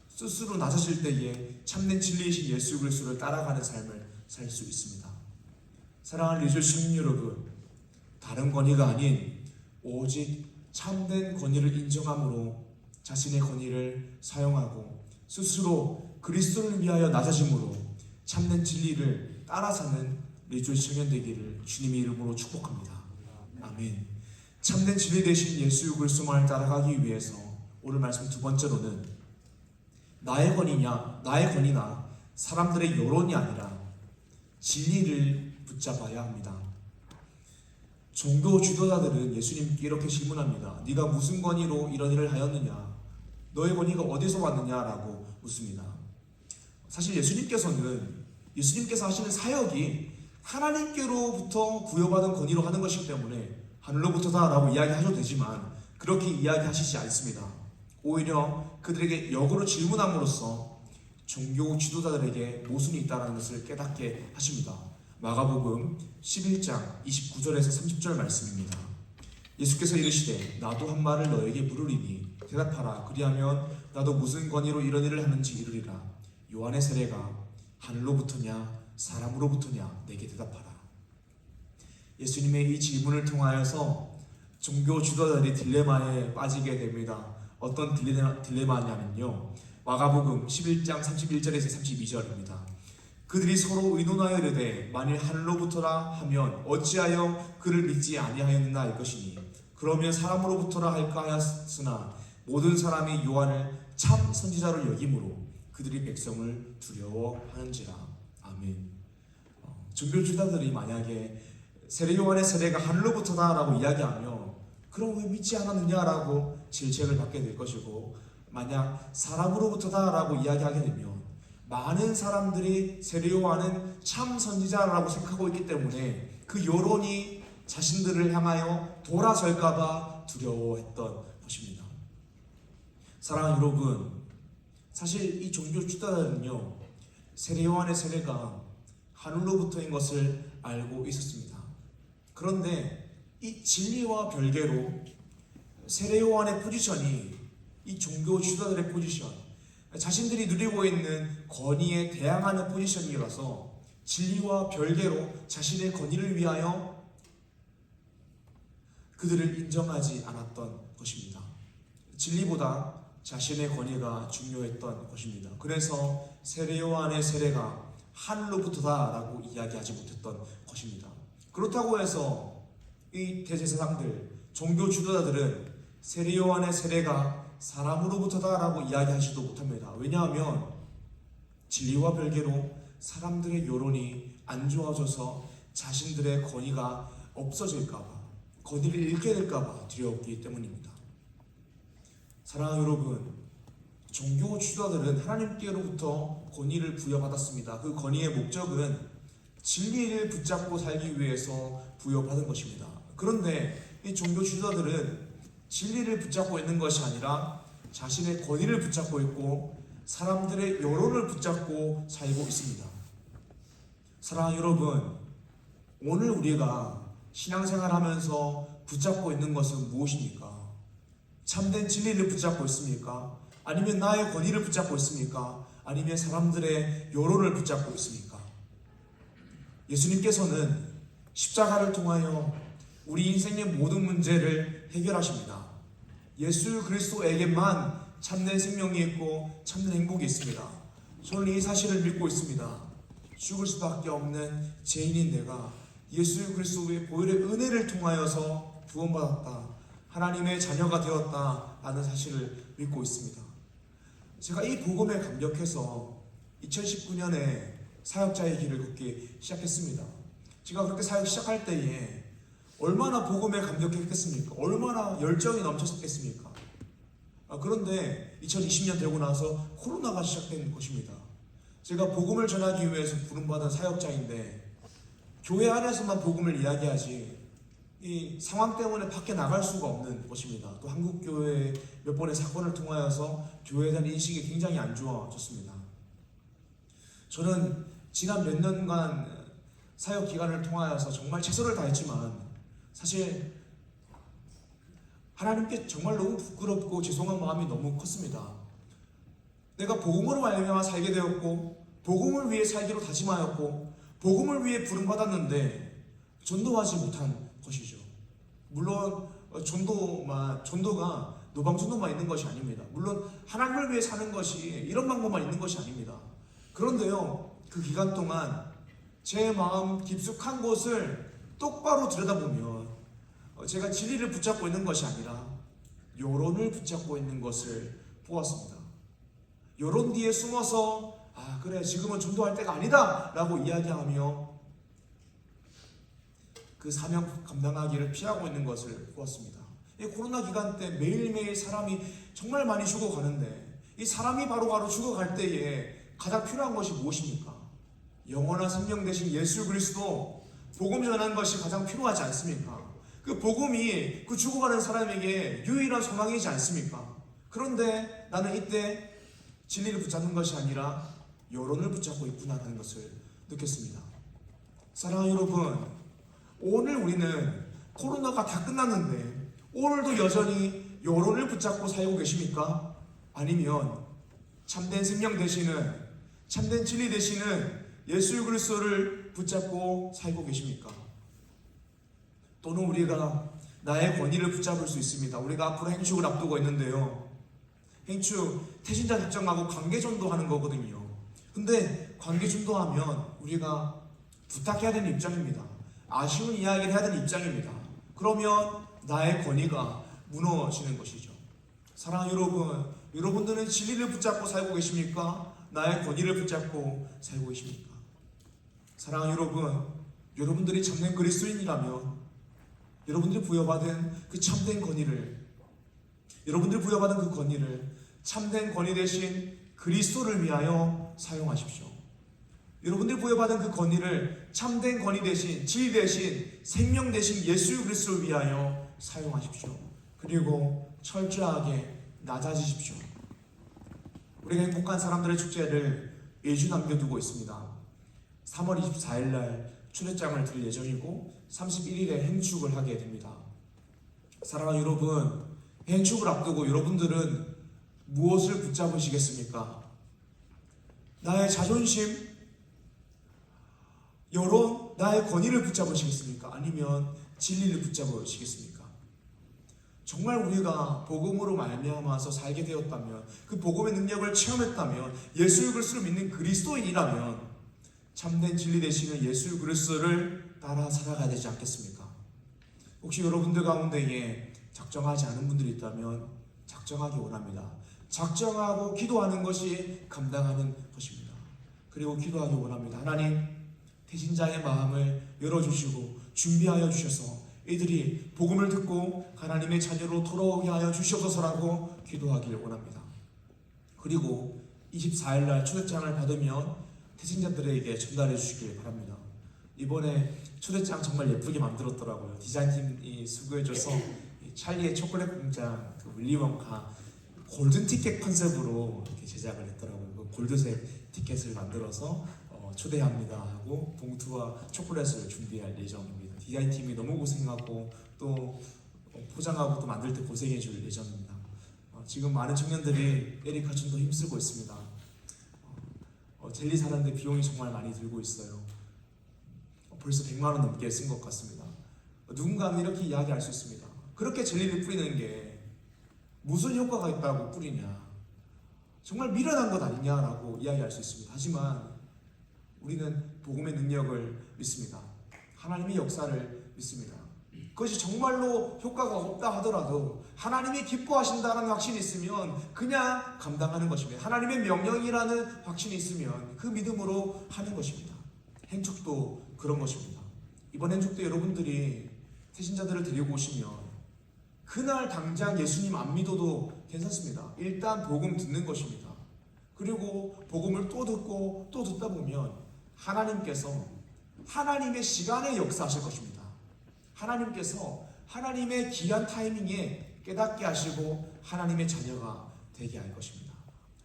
스스로 낮아질 때에 참된 진리이신 예수 그리스도를 따라가는 삶을 살 수 있습니다. 사랑하는 리졸 시민 여러분, 다른 권위가 아닌 오직 참된 권위를 인정함으로 자신의 권위를 사용하고 스스로 그리스도를 위하여 낮아짐으로 참된 진리를 따라 사는 리졸 청년 되기를 주님의 이름으로 축복합니다. 아멘. 참된 진리 되신 예수 그리스도만을 따라가기 위해서 오늘 말씀 두 번째로는 나의 권위나 사람들의 여론이 아니라 진리를 붙잡아야 합니다. 종교 지도자들은 예수님께 이렇게 질문합니다. 네가 무슨 권위로 이런 일을 하였느냐? 너의 권위가 어디서 왔느냐라고 묻습니다. 사실 예수님께서 하시는 사역이 하나님께로부터 부여받은 권위로 하는 것이기 때문에 하늘로부터다라고 이야기하셔도 되지만 그렇게 이야기하시지 않습니다. 오히려 그들에게 역으로 질문함으로써 종교 지도자들에게 모순이 있다는 것을 깨닫게 하십니다. 마가복음 11장 29절에서 30절 말씀입니다. 예수께서 이르시되 나도 한 말을 너에게 물으리니 대답하라. 그리하면 나도 무슨 권위로 이런 일을 하는지 이르리라. 요한의 세례가 하늘로부터냐 사람으로부터냐 내게 대답하라. 예수님의 이 질문을 통하여서 종교 지도자들이 딜레마에 빠지게 됩니다. 어떤 딜레마냐면요, 마가복음 11장 31절에서 32절입니다. 그들이 서로 의논하여 이르되 만일 하늘로부터라 하면 어찌하여 그를 믿지 아니하였느냐 할 것이니 그러면 사람으로부터라 할까 하였으나 모든 사람이 요한을 참 선지자로 여김으로 그들이 백성을 두려워하는지라. 아멘. 종교 지도자들이 만약에 세례 요한의 세례가 하늘로부터다라고 이야기하면 그럼 왜 믿지 않았느냐라고 질책을 받게 될 것이고, 만약 사람으로부터다라고 이야기하게 되면 많은 사람들이 세례 요한은 참 선지자라고 생각하고 있기 때문에 그 여론이 자신들을 향하여 돌아설까봐 두려워했던 것입니다. 사랑하는 여러분, 사실 이 종교 지도자들은요, 세례 요한의 세례가 하늘로부터인 것을 알고 있었습니다. 그런데 이 진리와 별개로 세례 요한의 포지션이 이 종교 지도자들의 포지션, 자신들이 누리고 있는 권위에 대항하는 포지션이라서 진리와 별개로 자신의 권위를 위하여 그들을 인정하지 않았던 것입니다. 진리보다 자신의 권위가 중요했던 것입니다. 그래서 세례 요한의 세례가 하늘로부터다라고 이야기하지 못했던 것입니다. 그렇다고 해서 이 대제사장들, 종교 지도자들은 세례 요한의 세례가 사람으로부터다라고 이야기하지도 못합니다. 왜냐하면 진리와 별개로 사람들의 여론이 안 좋아져서 자신들의 권위가 없어질까봐, 권위를 잃게 될까봐 두려웠기 때문입니다. 사랑하는 여러분, 종교 지도자들은 하나님께로부터 권위를 부여받았습니다. 그 권위의 목적은 진리를 붙잡고 살기 위해서 부여받은 것입니다. 그런데 이 종교 지도자들은 진리를 붙잡고 있는 것이 아니라 자신의 권위를 붙잡고 있고 사람들의 여론을 붙잡고 살고 있습니다. 사랑하는 여러분, 오늘 우리가 신앙생활하면서 붙잡고 있는 것은 무엇입니까? 참된 진리를 붙잡고 있습니까? 아니면 나의 권위를 붙잡고 있습니까? 아니면 사람들의 여론을 붙잡고 있습니까? 예수님께서는 십자가를 통하여 우리 인생의 모든 문제를 해결하십니다. 예수 그리스도에게만 참된 생명이 있고 참된 행복이 있습니다. 저는 이 사실을 믿고 있습니다. 죽을 수밖에 없는 죄인인 내가 예수 그리스도의 보혈의 은혜를 통하여서 구원받았다, 하나님의 자녀가 되었다라는 사실을 믿고 있습니다. 제가 이 복음에 감격해서 2019년에 사역자의 길을 걷기 시작했습니다. 제가 그렇게 사역 시작할 때에 얼마나 복음에 감격했겠습니까? 얼마나 열정이 넘쳤겠습니까? 그런데 2020년 되고 나서 코로나가 시작된 것입니다. 제가 복음을 전하기 위해서 부름받은 사역자인데 교회 안에서만 복음을 이야기하지 이 상황 때문에 밖에 나갈 수가 없는 것입니다. 또 한국교회 몇 번의 사건을 통하여서 교회에 대한 인식이 굉장히 안 좋아졌습니다. 저는 지난 몇 년간 사역 기간을 통하여서 정말 최선을 다했지만 사실 하나님께 정말 너무 부끄럽고 죄송한 마음이 너무 컸습니다. 내가 복음으로 말미암아 살게 되었고 복음을 위해 살기로 다짐하였고 복음을 위해 부름받았는데 전도하지 못한 것이죠. 물론 전도가 노방전도만 있는 것이 아닙니다. 물론 하나님을 위해 사는 것이 이런 방법만 있는 것이 아닙니다. 그런데요, 그 기간 동안 제 마음 깊숙한 곳을 똑바로 들여다보면 제가 진리를 붙잡고 있는 것이 아니라 여론을 붙잡고 있는 것을 보았습니다. 여론 뒤에 숨어서 그래 지금은 전도할 때가 아니다 라고 이야기하며 그 사명 감당하기를 피하고 있는 것을 보았습니다. 이 코로나 기간 때 매일매일 사람이 정말 많이 죽어가는데 이 사람이 바로바로 죽어갈 때에 가장 필요한 것이 무엇입니까? 영원한 생명 되신 예수 그리스도 복음 전하는 것이 가장 필요하지 않습니까? 그 복음이 그 죽어가는 사람에게 유일한 소망이지 않습니까? 그런데 나는 이때 진리를 붙잡는 것이 아니라 여론을 붙잡고 있구나라는 것을 느꼈습니다. 사랑하는 여러분, 오늘 우리는 코로나가 다 끝났는데 오늘도 여전히 여론을 붙잡고 살고 계십니까? 아니면 참된 생명 되시는, 참된 진리 되시는 예수 그리스도를 붙잡고 살고 계십니까? 또는 우리가 나의 권위를 붙잡을 수 있습니다. 우리가 앞으로 행축을 앞두고 있는데요, 행축 태신자 작정하고 관계전도 하는 거거든요. 근데 관계전도하면 우리가 부탁해야 되는 입장입니다. 아쉬운 이야기를 해야 되는 입장입니다. 그러면 나의 권위가 무너지는 것이죠. 사랑하는 여러분, 여러분들은 진리를 붙잡고 살고 계십니까? 나의 권위를 붙잡고 살고 계십니까? 사랑하는 여러분, 여러분들이 참된 그리스도인이라면 여러분들이 부여받은 그 참된 권위를, 여러분들이 부여받은 그 권위를 참된 권위 대신 그리스도를 위하여 사용하십시오. 여러분들이 부여받은 그 권위를 참된 권위 대신, 진리 대신, 생명 대신 예수 그리스도를 위하여 사용하십시오. 그리고 철저하게 낮아지십시오. 우리가 행복한 사람들의 축제를 2주 남겨두고 있습니다. 3월 24일 날 초대장을 드릴 예정이고 31일에 행축을 하게 됩니다. 사랑하는 여러분, 행축을 앞두고 여러분들은 무엇을 붙잡으시겠습니까? 나의 자존심, 여론, 나의 권위를 붙잡으시겠습니까? 아니면 진리를 붙잡으시겠습니까? 정말 우리가 복음으로 말미암아서 살게 되었다면, 그 복음의 능력을 체험했다면, 예수 그리스도를 믿는 그리스도인이라면 참된 진리 되시는 예수 그리스도를 따라 살아가야 되지 않겠습니까? 혹시 여러분들 가운데에 작정하지 않은 분들이 있다면 작정하기 원합니다. 작정하고 기도하는 것이 감당하는 것입니다. 그리고 기도하기 원합니다. 하나님, 태신자의 마음을 열어주시고 준비하여 주셔서 이들이 복음을 듣고 하나님의 자녀로 돌아오게 하여 주시옵소서라고 기도하길 원합니다. 그리고 24일날 초대장을 받으면 태신자들에게 전달해 주시길 바랍니다. 이번에 초대장 정말 예쁘게 만들었더라고요. 디자인팀이 수고해줘서 찰리의 초콜릿 공장 그 윌리 원카 골든 티켓 컨셉으로 이렇게 제작을 했더라고요. 그 골드색 티켓을 만들어서 초대합니다 하고 봉투와 초콜릿을 준비할 예정입니다. 디자인팀이 너무 고생하고 또 포장하고 또 만들 때 고생해 줄 예정입니다. 지금 많은 청년들이 에리카촌도 힘쓰고 있습니다. 젤리 사는데 비용이 정말 많이 들고 있어요. 벌써 100만 원 넘게 쓴 것 같습니다. 누군가는 이렇게 이야기할 수 있습니다. 그렇게 젤리를 뿌리는 게 무슨 효과가 있다고 뿌리냐, 정말 미련한 것 아니냐라고 이야기할 수 있습니다. 하지만 우리는 복음의 능력을 믿습니다. 하나님의 역사를 믿습니다. 그것이 정말로 효과가 없다 하더라도 하나님이 기뻐하신다는 확신이 있으면 그냥 감당하는 것입니다. 하나님의 명령이라는 확신이 있으면 그 믿음으로 하는 것입니다. 행축도 그런 것입니다. 이번 행축도 여러분들이 태신자들을 데리고 오시면 그날 당장 예수님 안 믿어도 괜찮습니다. 일단 복음 듣는 것입니다. 그리고 복음을 또 듣고 또 듣다 보면 하나님께서 하나님의 시간에 역사하실 것입니다. 하나님께서 하나님의 귀한 타이밍에 깨닫게 하시고 하나님의 자녀가 되게 할 것입니다.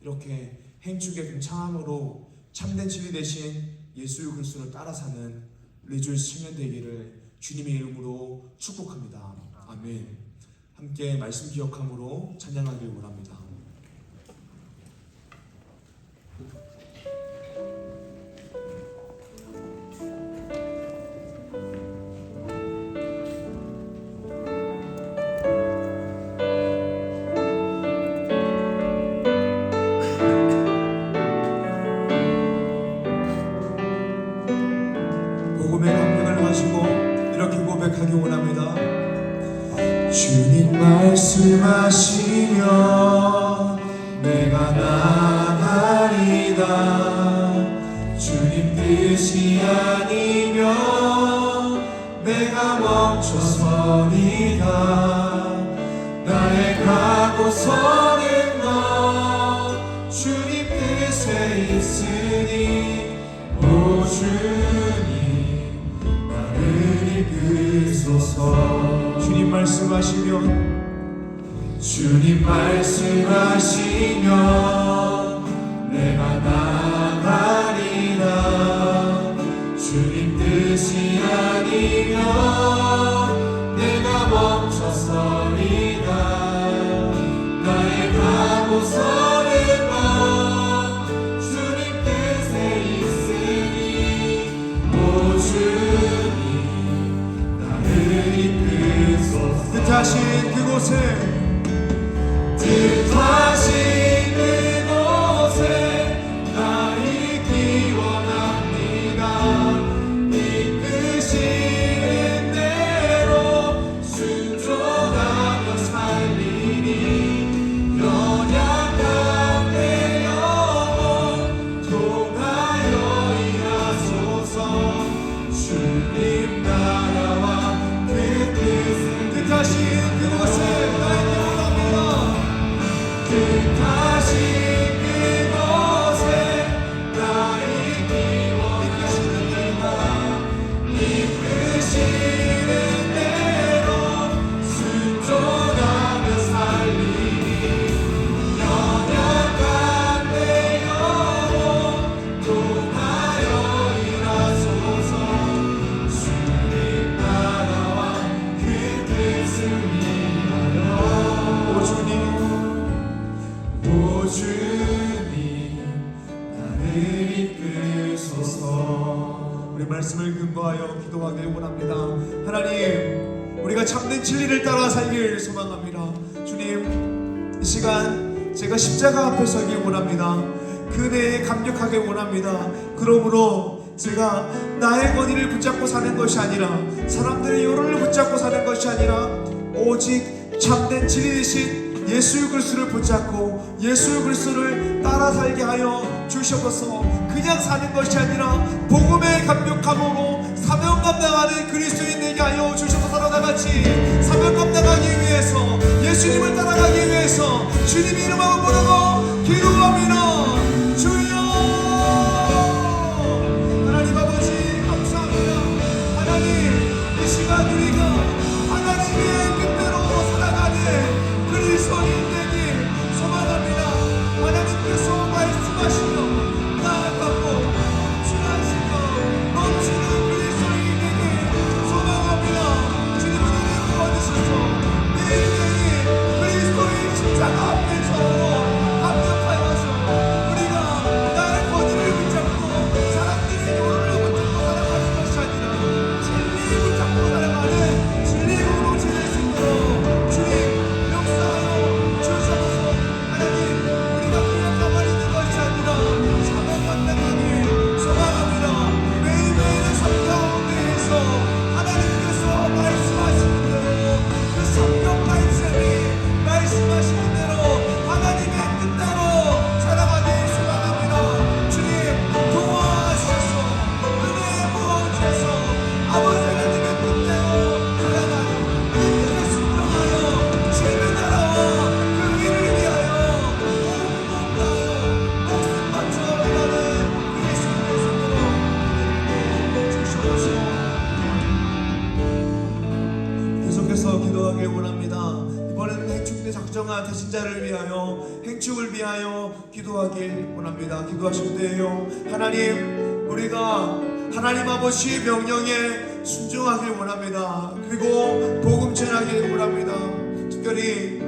이렇게 행축의 동참함으로 참된 진리 대신 예수의 그리스도를 따라 사는 리조이스 청년 되기를 주님의 이름으로 축복합니다. 아멘. 함께 말씀 기억함으로 찬양하길 원합니다. 복음의 감격을 가지고 이렇게 고백하기 원합니다. 주님 말씀하시면 내가 나가리다. 주님 뜻이 아니면 내가 멈춰서리다. 나의 가고서는 너 주님 뜻에 있으니 오 주님 나를 이끄소서. 주님 말씀하시면 내가 나가리라. 주님 뜻이 아니면 내가 멈춰서리다. 나의 가고서는 너 주님 뜻에 있으니 오 주님 나를 이끄소서. 뜻하신 그곳에 나 있기 원합니다. 이끄시는 대로 순종하며 살리니 연약한 내 영혼 통하여 일하소서. 주님 나라와 그 뜻을 뜻하신 그곳에 나 있기 원합니다. 뜻하신 그곳에 나 있기 원합니다. 이끄시는 대로 순종하며 살리니 연약한 내 영혼 통하여 일하소서. 주님 나라와 그 뜻을 위하여 오 주님 나를 이끄소서. 우리 말씀을 근거하여 기도하길 원합니다. 하나님, 우리가 참된 진리를 따라 살길 소망합니다. 주님, 이 시간 제가 십자가 앞에 서길 원합니다. 그 은혜에 감격하길 원합니다. 그러므로 제가 나의 권위를 붙잡고 사는 것이 아니라 사람들의 여론을 붙잡고 사는 것이 아니라 오직 참된 진리이신 예수 그리스도를 붙잡고 예수 그리스도를 따라 살게 하여 주셔서 그냥 사는 것이 아니라 복음의 감격함으로 사명 감당하는 그리스도인 되게 하여 주셔서 나같이 사명 감당하기 위해서 예수님을 따라가기 위해서 주님 이름으로 부르고 기도합니다. 주여 하나님 아버지 감사합니다. 하나님 이 시간 우리가 하나님의 뜻대로 살아가는 그리스도인 되길 소망합니다. 하나님께서 말씀하시며 나아가고 넘치는 그리스도인 되길 소망합니다. 주님은 우리를 도와주셔서 매일매일 그리스도의 십자가 앞에서 감격하여서 우리가 나의 권위를 붙잡고 사람들의 여론을 붙잡고 살아가는 것이 아니라 진리 붙잡고 살아가는 진리로 지낼 수 있도록 주님 역사하여 주셔서 하나님 우리가 그냥 가만히 있는 것이 아니라 사명 감당하기 소망합니다. 매일매일의 삶 가운데에서 하나님께서 말씀하시는 대로 그 성경 말씀이 말씀하시는 대로 하나님의 뜻대로 살아가길 소망합니다. 주님 도와주셔서 은혜 부어주셔서 아버지 하나님의 뜻대로 살아가는 이 뜻에 순종하여 주님의 나라와 그 일을 위하여 온 몸 다하여 목숨 바쳐 일하는 그리스도의 손으로 주셔서 계속해서 기도하길 원합니다. 이번에는 행축 때 작정한 대신자를 위하여 행축을 위하여 기도하길 원합니다. 기도하실 때에요 하나님 우리가 하나님 아버지의 명령에 순종하길 원합니다. 그리고 복음 전하길 원합니다. 특별히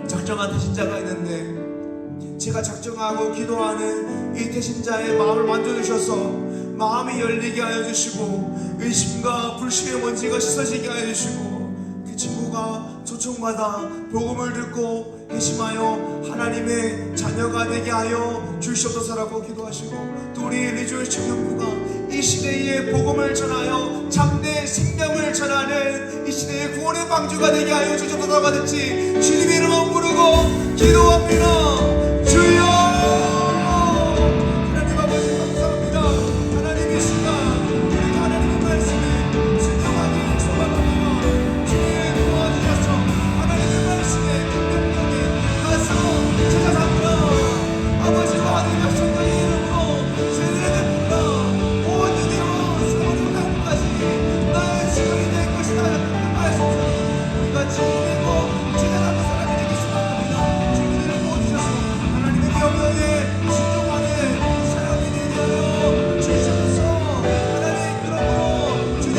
작정한 대신자가 있는데 제가 작정하고 기도하는 이 대신자의 마음을 만져주셔서 마음이 열리게 하여 주시고 의심과 불신의 먼지가 씻어지게 하여 주시고 그 친구가 초청받아 복음을 듣고 회심하여 하나님의 자녀가 되게 하여 주시옵소서라고 기도하시고 또 우리 리조의 청년부가 이 시대에 복음을 전하여 참된 생명을 전하는 이 시대의 구원의 방주가 되게 하여 주시옵소서가 됐지 주님의 이름을 부르고 기도합니다. 주여 하나님 아버지 감사합니다. 하나님 이 시간 우리가 하나님의 말씀에 순종하기 소망합니다. 주님 도와주셔서 하나님의 말씀에 감격하게 가서 찾아갑니다. 아버지와 아들과 성령의 이름으로 세례를 베푼다. 온 유대와 사모님 땅까지 나의 시간이 될 것이다. 말씀처럼 우리가 진리되고 제자라는 사람이 되기 소망합니다. 주님을 모셔서 하나님의 명령에 순종하는 사람이 되게 하여 주시옵소서. 하나님 그러므로 주님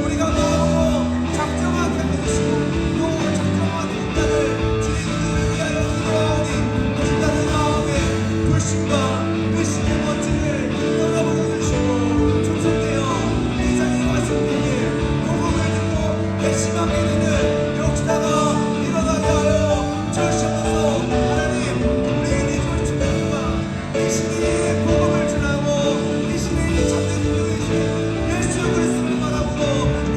우리가 마음으로 작정하게 해주시고 또 작정한 인자를 주님을 위하여 기도하오니 인자의 마음에 불신과 의심의 먼지를 떨어버려 주시고 충성되어 이 자리에 왔을 때에 복음을 듣고 회심하게 되는 역사가 일어나게 하여 주시옵소서. 하나님 우리 리조의 친구들과 이 시대에 복음을 전하고 이 시대에 참된 인도이신 예수 그리스도를 바라보고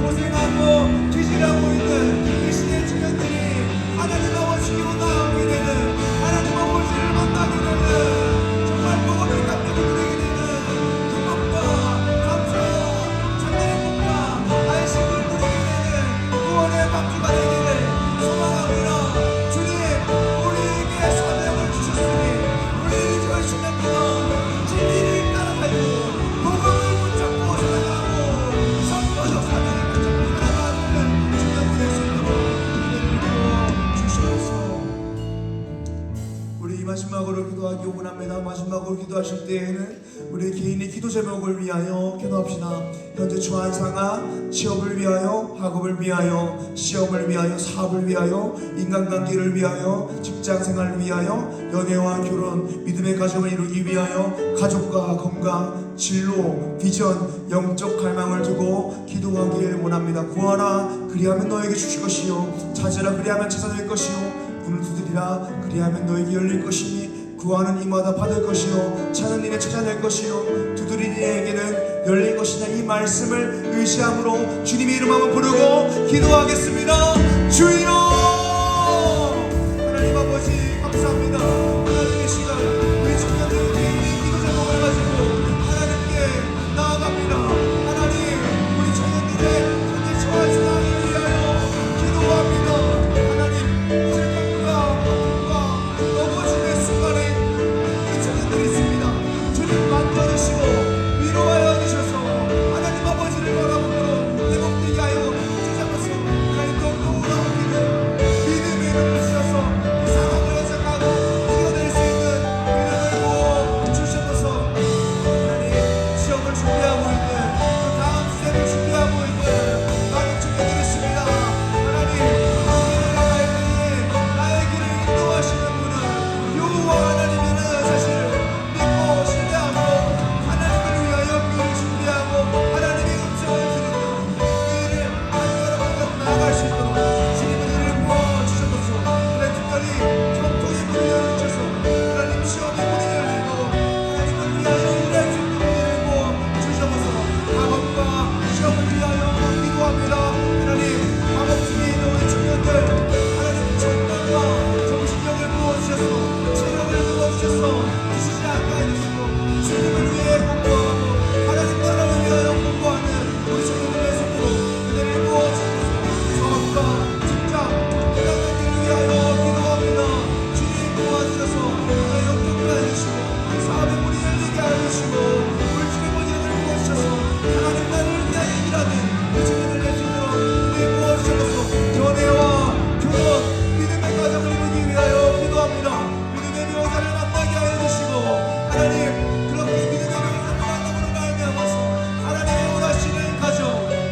고생하고 뒤질하고 있는 이 시대의 청년들이 하나님 아버지로 나오게 되는 하나님 아버지를 만나게 되는 정말 복음을 감격을 누리게 되는 기쁨과 감사와 참된 행복과 안식을 누리게 되는 구원의 방주가 되기를 소망합니다. 주님 우리에게 사명을 주셨으니 우리 리조의 청년들과 진리를 따라가고 복음을 붙잡고 살아가고 성도적 사명을 붙잡고 살아가는 청년들의 손으로 은혜를 주시옵소서. 우리 마지막으로 기도하기 원합니다. 마지막으로 기도하실 때에는 우리 개인의 기도 제목을 위하여 기도합시다. 현재 처한 상황, 취업을 위하여, 학업을 위하여, 시험을 위하여, 사업을 위하여, 인간관계를 위하여, 직장생활을 위하여, 연애와 결혼, 믿음의 가정을 이루기 위하여, 가족과 건강, 진로, 비전, 영적 갈망을 두고 기도하길 원합니다. 구하라 그리하면 너에게 주실 것이요 찾으라 그리하면 찾아낼 것이요 문을 두드리라 그리하면 너에게 열릴 것이니 구하는 이마다 받을 것이요 찾는 이에 찾아낼 것이요 두드리는 이에게는 열린 것이냐 이 말씀을 의지함으로 주님의 이름 한번 부르고 기도하겠습니다. 주여 하나님 아버지 감사합니다. 하나님의 시간 우리 청년들 개인의 기도 제목을 가지고 하나님께 나아갑니다. 하나님 우리 청년들의 현재 처한 상황을 위하여 기도합니다. 하나님 슬픔과 아픔과 넘어짐의 순간에 우리 청년들이 있습니다. 주님 만져주시고 위로하여 주셔서 하나님 아버지를 바라보므로 회복되게 하여 주셔서 하나님 더욱더 나오기를 믿음의 이름을 주셔서 이 상황을 해석하고 이겨낼 수 있는 믿음을 부어 주셔서 하나님 시험을 준비하고 있는 그 다음 스텝을 준비하고 있는 많은 청년들이 있습니다. 하나님 우리를 갈 때에 나의 길을 인도하시는 분은 여호와 하나님이라는 사실을 믿고 신뢰하고 하나님을 위하여 길을 준비하고 하나님의 음성을 들으며 그 일을 하나님 앞에 나아갈 수 있도록 주님은 이를 부어주셔서 하나님 특별히 전통의 문을 열어주셔서 하나님 시험의 문이 열리고 하나님을 위하여 일할 수 있는 문을 부어주셔서 학업과 시험을 위하여 기도합니다. 하나님 학업 중에 있는 우리 청년들 하나님 정신과 정신력을 부어주셔서 체력을 부어주셔서 지치지 않게 해주시고 주님을 위해 공부하고 하나님 나라를 위하여 공부하는 우리 청년들의 손으로 은혜를 부어주셔서 사업과 직장 건강을 위하여 기도합니다. 주님 도와주셔서 하나님 역경을 해주시고 사업의 문이 열리게 해주시고 물질의 번영을 부어주셔서 하나님 나라를 위하여 일하는 우리 청년들의 손으로 은혜 부어주셔서 연애와 결혼 믿음의 가정을 이루기 위하여 기도합니다. 믿음의 배우자를 만나게 하여 주시고 하나님 그렇게 믿음의 배우자를 만남으로 말미암아서 하나님의 원하시는 가정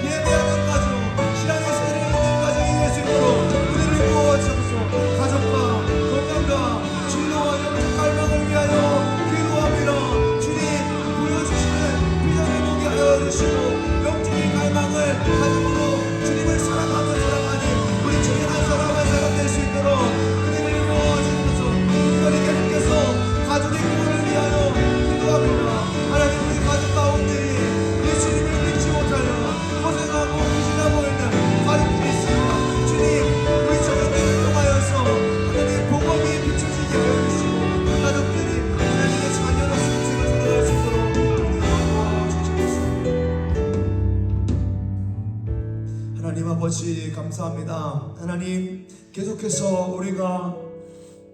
예배하는 가정 신앙의 세례를 있는 가정이 될 수 있도록 은혜를 부어주셔서 가정과 건강과 진로와 영적 갈망을 위하여 기도합니다. 주님 보여주시는 비전을 보게 하여 주시고 영적인 갈망을 가지고 주님을 사랑하는 우리 주님 한 사람 한 사람 될 수 있도록 은혜를 부어주셔서 특별히 계속해서 가족의 구원을 위하여 기도합니다. 하나님 우리 가족 가운데 예수님을 믿지 못하여 고생하고 부진하고 있는 가족들이 있습니다. 주님 우리 청년들을 통하여서 하나님 복음이 비춰지게 하여 주시고 그 가족들이 하나님의 자녀로서 인생을 살아갈 수 있도록 도와주시옵소서. 하나님 아버지 감사합니다. 하나님 계속해서 우리가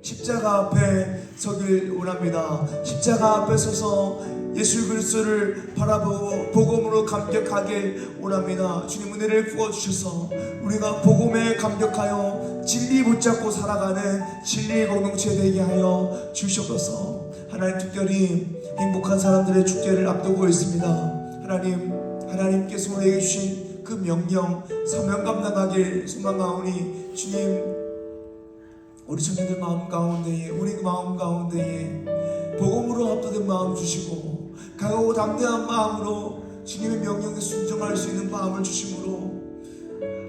십자가 앞에 서길 원합니다. 십자가 앞에 서서 예수 그리스도를 바라보고 복음으로 감격하길 원합니다. 주님 은혜를 부어주셔서 우리가 복음에 감격하여 진리 붙잡고 살아가는 진리의 공동체 되게 하여 주시옵소서. 하나님 특별히 행복한 사람들의 축제를 앞두고 있습니다. 하나님께서 우리에게 주신 그 명령 사명 감당하길 소망하오니 주님 우리 청년들 마음 가운데에 우리 마음 가운데에 복음으로 합도된 마음 주시고 강하고 담대한 마음으로 주님의 명령에 순종할 수 있는 마음을 주심으로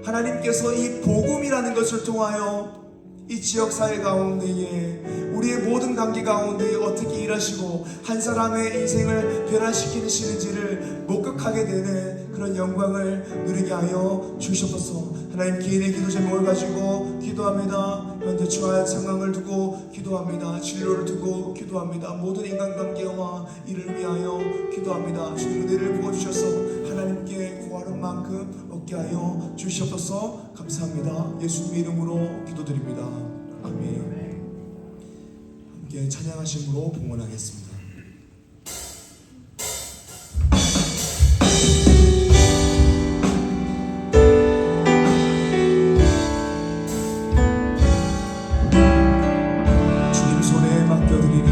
하나님께서 이 복음이라는 것을 통하여 이 지역사회 가운데에 우리의 모든 관계 가운데에 어떻게 일하시고 한 사람의 인생을 변화시키시는지를 목격하게 되는 그런 영광을 누리게 하여 주시옵소서. 하나님 개인의 기도 제목을 가지고 기도합니다. 현재 처한 상황을 두고 기도합니다. 진로를 두고 기도합니다. 모든 인간관계와 이를 위하여 기도합니다. 주님 은혜를 부어주셔서 하나님께 구하는 만큼 얻게 하여 주시옵소서. 감사합니다. 예수님의 이름으로 기도드립니다. 아멘. 함께 찬양하심으로 봉헌하겠습니다. 주님 손에 맡겨드리니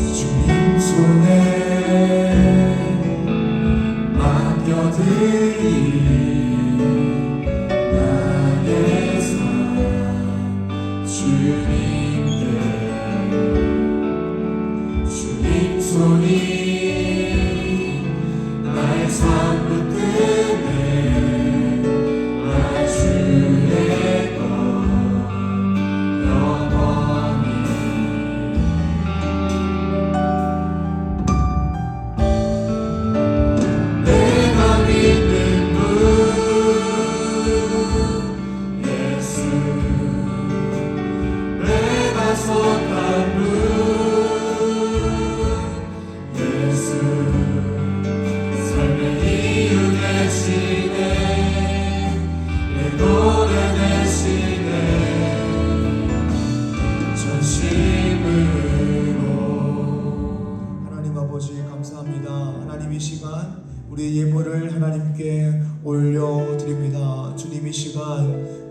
주님 손에 맡겨드리니 나의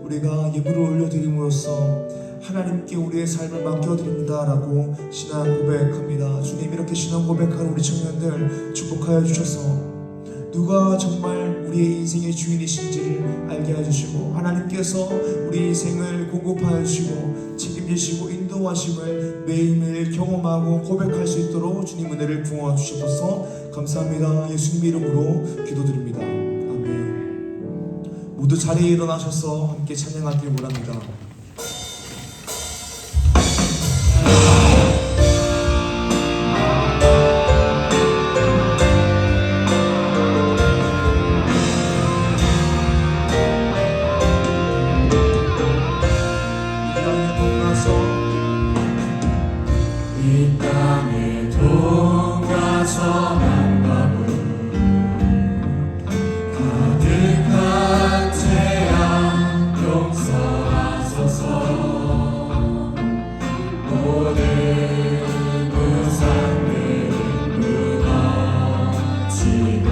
우리가 예물을 올려드림으로써 하나님께 우리의 삶을 맡겨드립니다라고 신앙 고백합니다. 주님, 이렇게 신앙 고백하는 우리 청년들 축복하여 주셔서 누가 정말 우리의 인생의 주인이신지를 알게 해주시고 하나님께서 우리 인생을 공급하여 주시고 책임지시고 인도하심을 매일매일 경험하고 고백할 수 있도록 주님 은혜를 부어 주셔서 감사합니다. 예수님 이름으로 기도드립니다. 아멘. 모두 자리에 일어나셔서 함께 찬양하길 원합니다. 이 땅에 동가서 만나고 가득한 재앙 용서하소서. 모든 우상들은 무너지고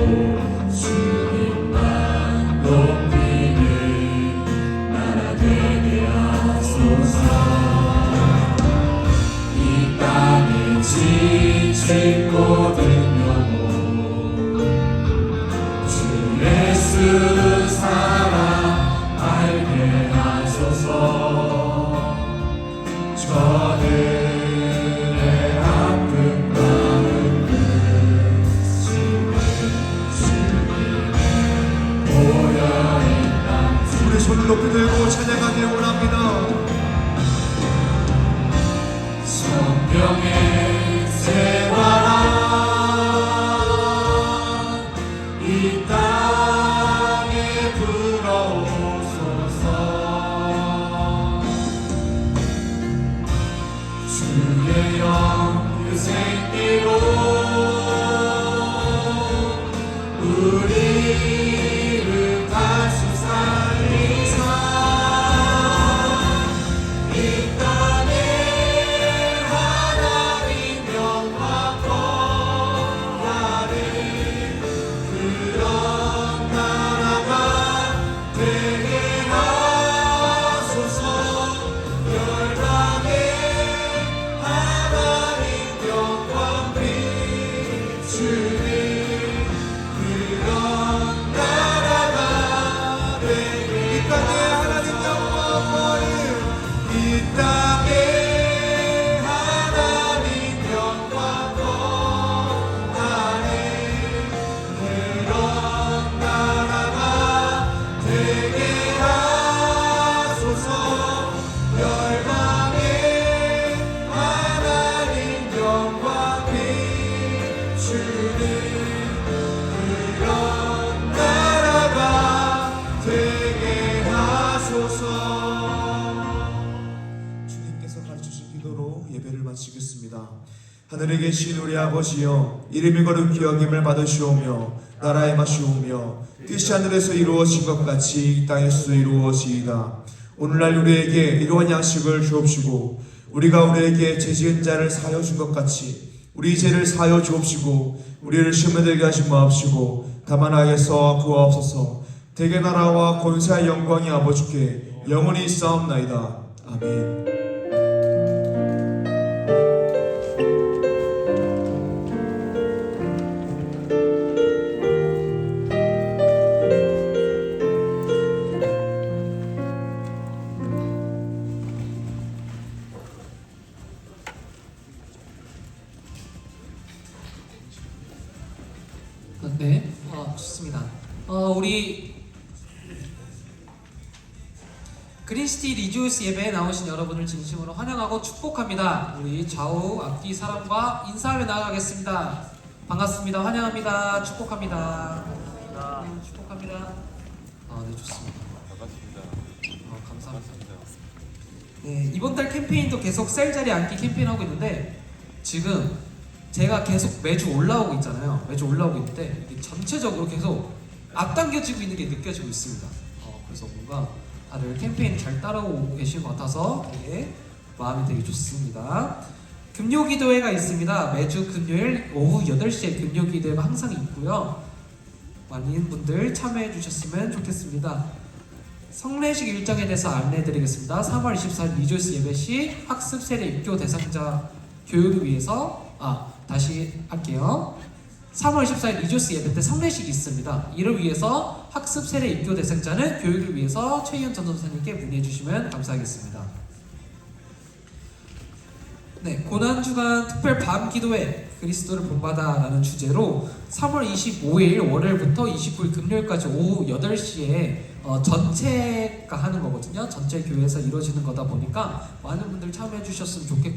주님만 높이는 나라 되게 하소서. 지친 모든 영혼 주 예수 사랑 알게 하소서. 저들의 아픈 마음 그치는 주님의 보혈의 땅. 우리 손을 높이 들고 찬양하길 원합니다. 성령의 세와라 이 땅에 불어오소서. 주의 영 그 생기로 우리를 다시 살리사. 이 땅에 하나님 영광 거하는 그런 나라가 되게 하소서. 열방에 하나님 영광 비추는 그런 나라가 되게. 이 땅에 하나님 영광 거하는 이 땅에 하나님 영광 거하는 그런 나라가 되게 하소서. 열방에 하나님 영광 비추는 그런 나라가 되게 하소서. 주님께서 가르쳐주신 기도로 예배를 마치겠습니다. 하늘에 계신 우리 아버지여, 이름이 거룩히 여김을 받으시오며 나라의 마시오며 뜻이 하늘에서 이루어진 것 같이 이 땅에서도 이루어지이다. 오늘날 우리에게 일용할 양식을 주옵시고 우리가 우리에게 죄 지은 자를 사하여 준 것 같이 우리 죄를 사하여 주옵시고 우리를 시험에 들게 하지 마옵시고 다만 악에서 구하옵소서. 대개 나라와 권세와 영광이 아버지께 영원히 있사옵나이다. 아멘. 네, 좋습니다. 우리 그린시티 리조이스 예배에 나오신 여러분을 진심으로 환영하고 축복합니다. 우리 좌우 앞뒤 사람과 인사하며 나아가겠습니다. 반갑습니다. 환영합니다. 축복합니다. 축복합니다. 네, 좋습니다. 반갑습니다. 감사합니다. 네, 이번 달 캠페인도 계속 셀 자리 앉기 캠페인 하고 있는데 지금 제가 계속 매주 올라오고 있잖아요. 매주 올라오고 있는데 이게 전체적으로 계속 앞당겨지고 있는 게 느껴지고 있습니다. 그래서 뭔가 다들 캠페인 잘 따라오고 계신 것 같아서 되게 마음이 되게 좋습니다. 금요기도회가 있습니다. 매주 금요일 오후 8시에 금요기도회가 항상 있고요. 많은 분들 참여해 주셨으면 좋겠습니다. 성례식 일정에 대해서 안내해드리겠습니다. 3월 24일 리조스 예배 시 학습 세례 입교 대상자 교육을 위해서 다시 할게요. 3월 24일 리조스 예배 때 성례식이 있습니다. 이를 위해서 학습 세례 입교 대상자는 교육을 위해서 최희연 전도사님께 문의해 주시면 감사하겠습니다. 네, 고난주간 특별 밤 기도회 그리스도를 본받아라는 주제로 3월 25일 월요일부터 29일 금요일까지 오후 8시에 전체가 하는 거거든요. 전체 교회에서 이루어지는 거다 보니까 많은 분들 참여해 주셨으면 좋겠고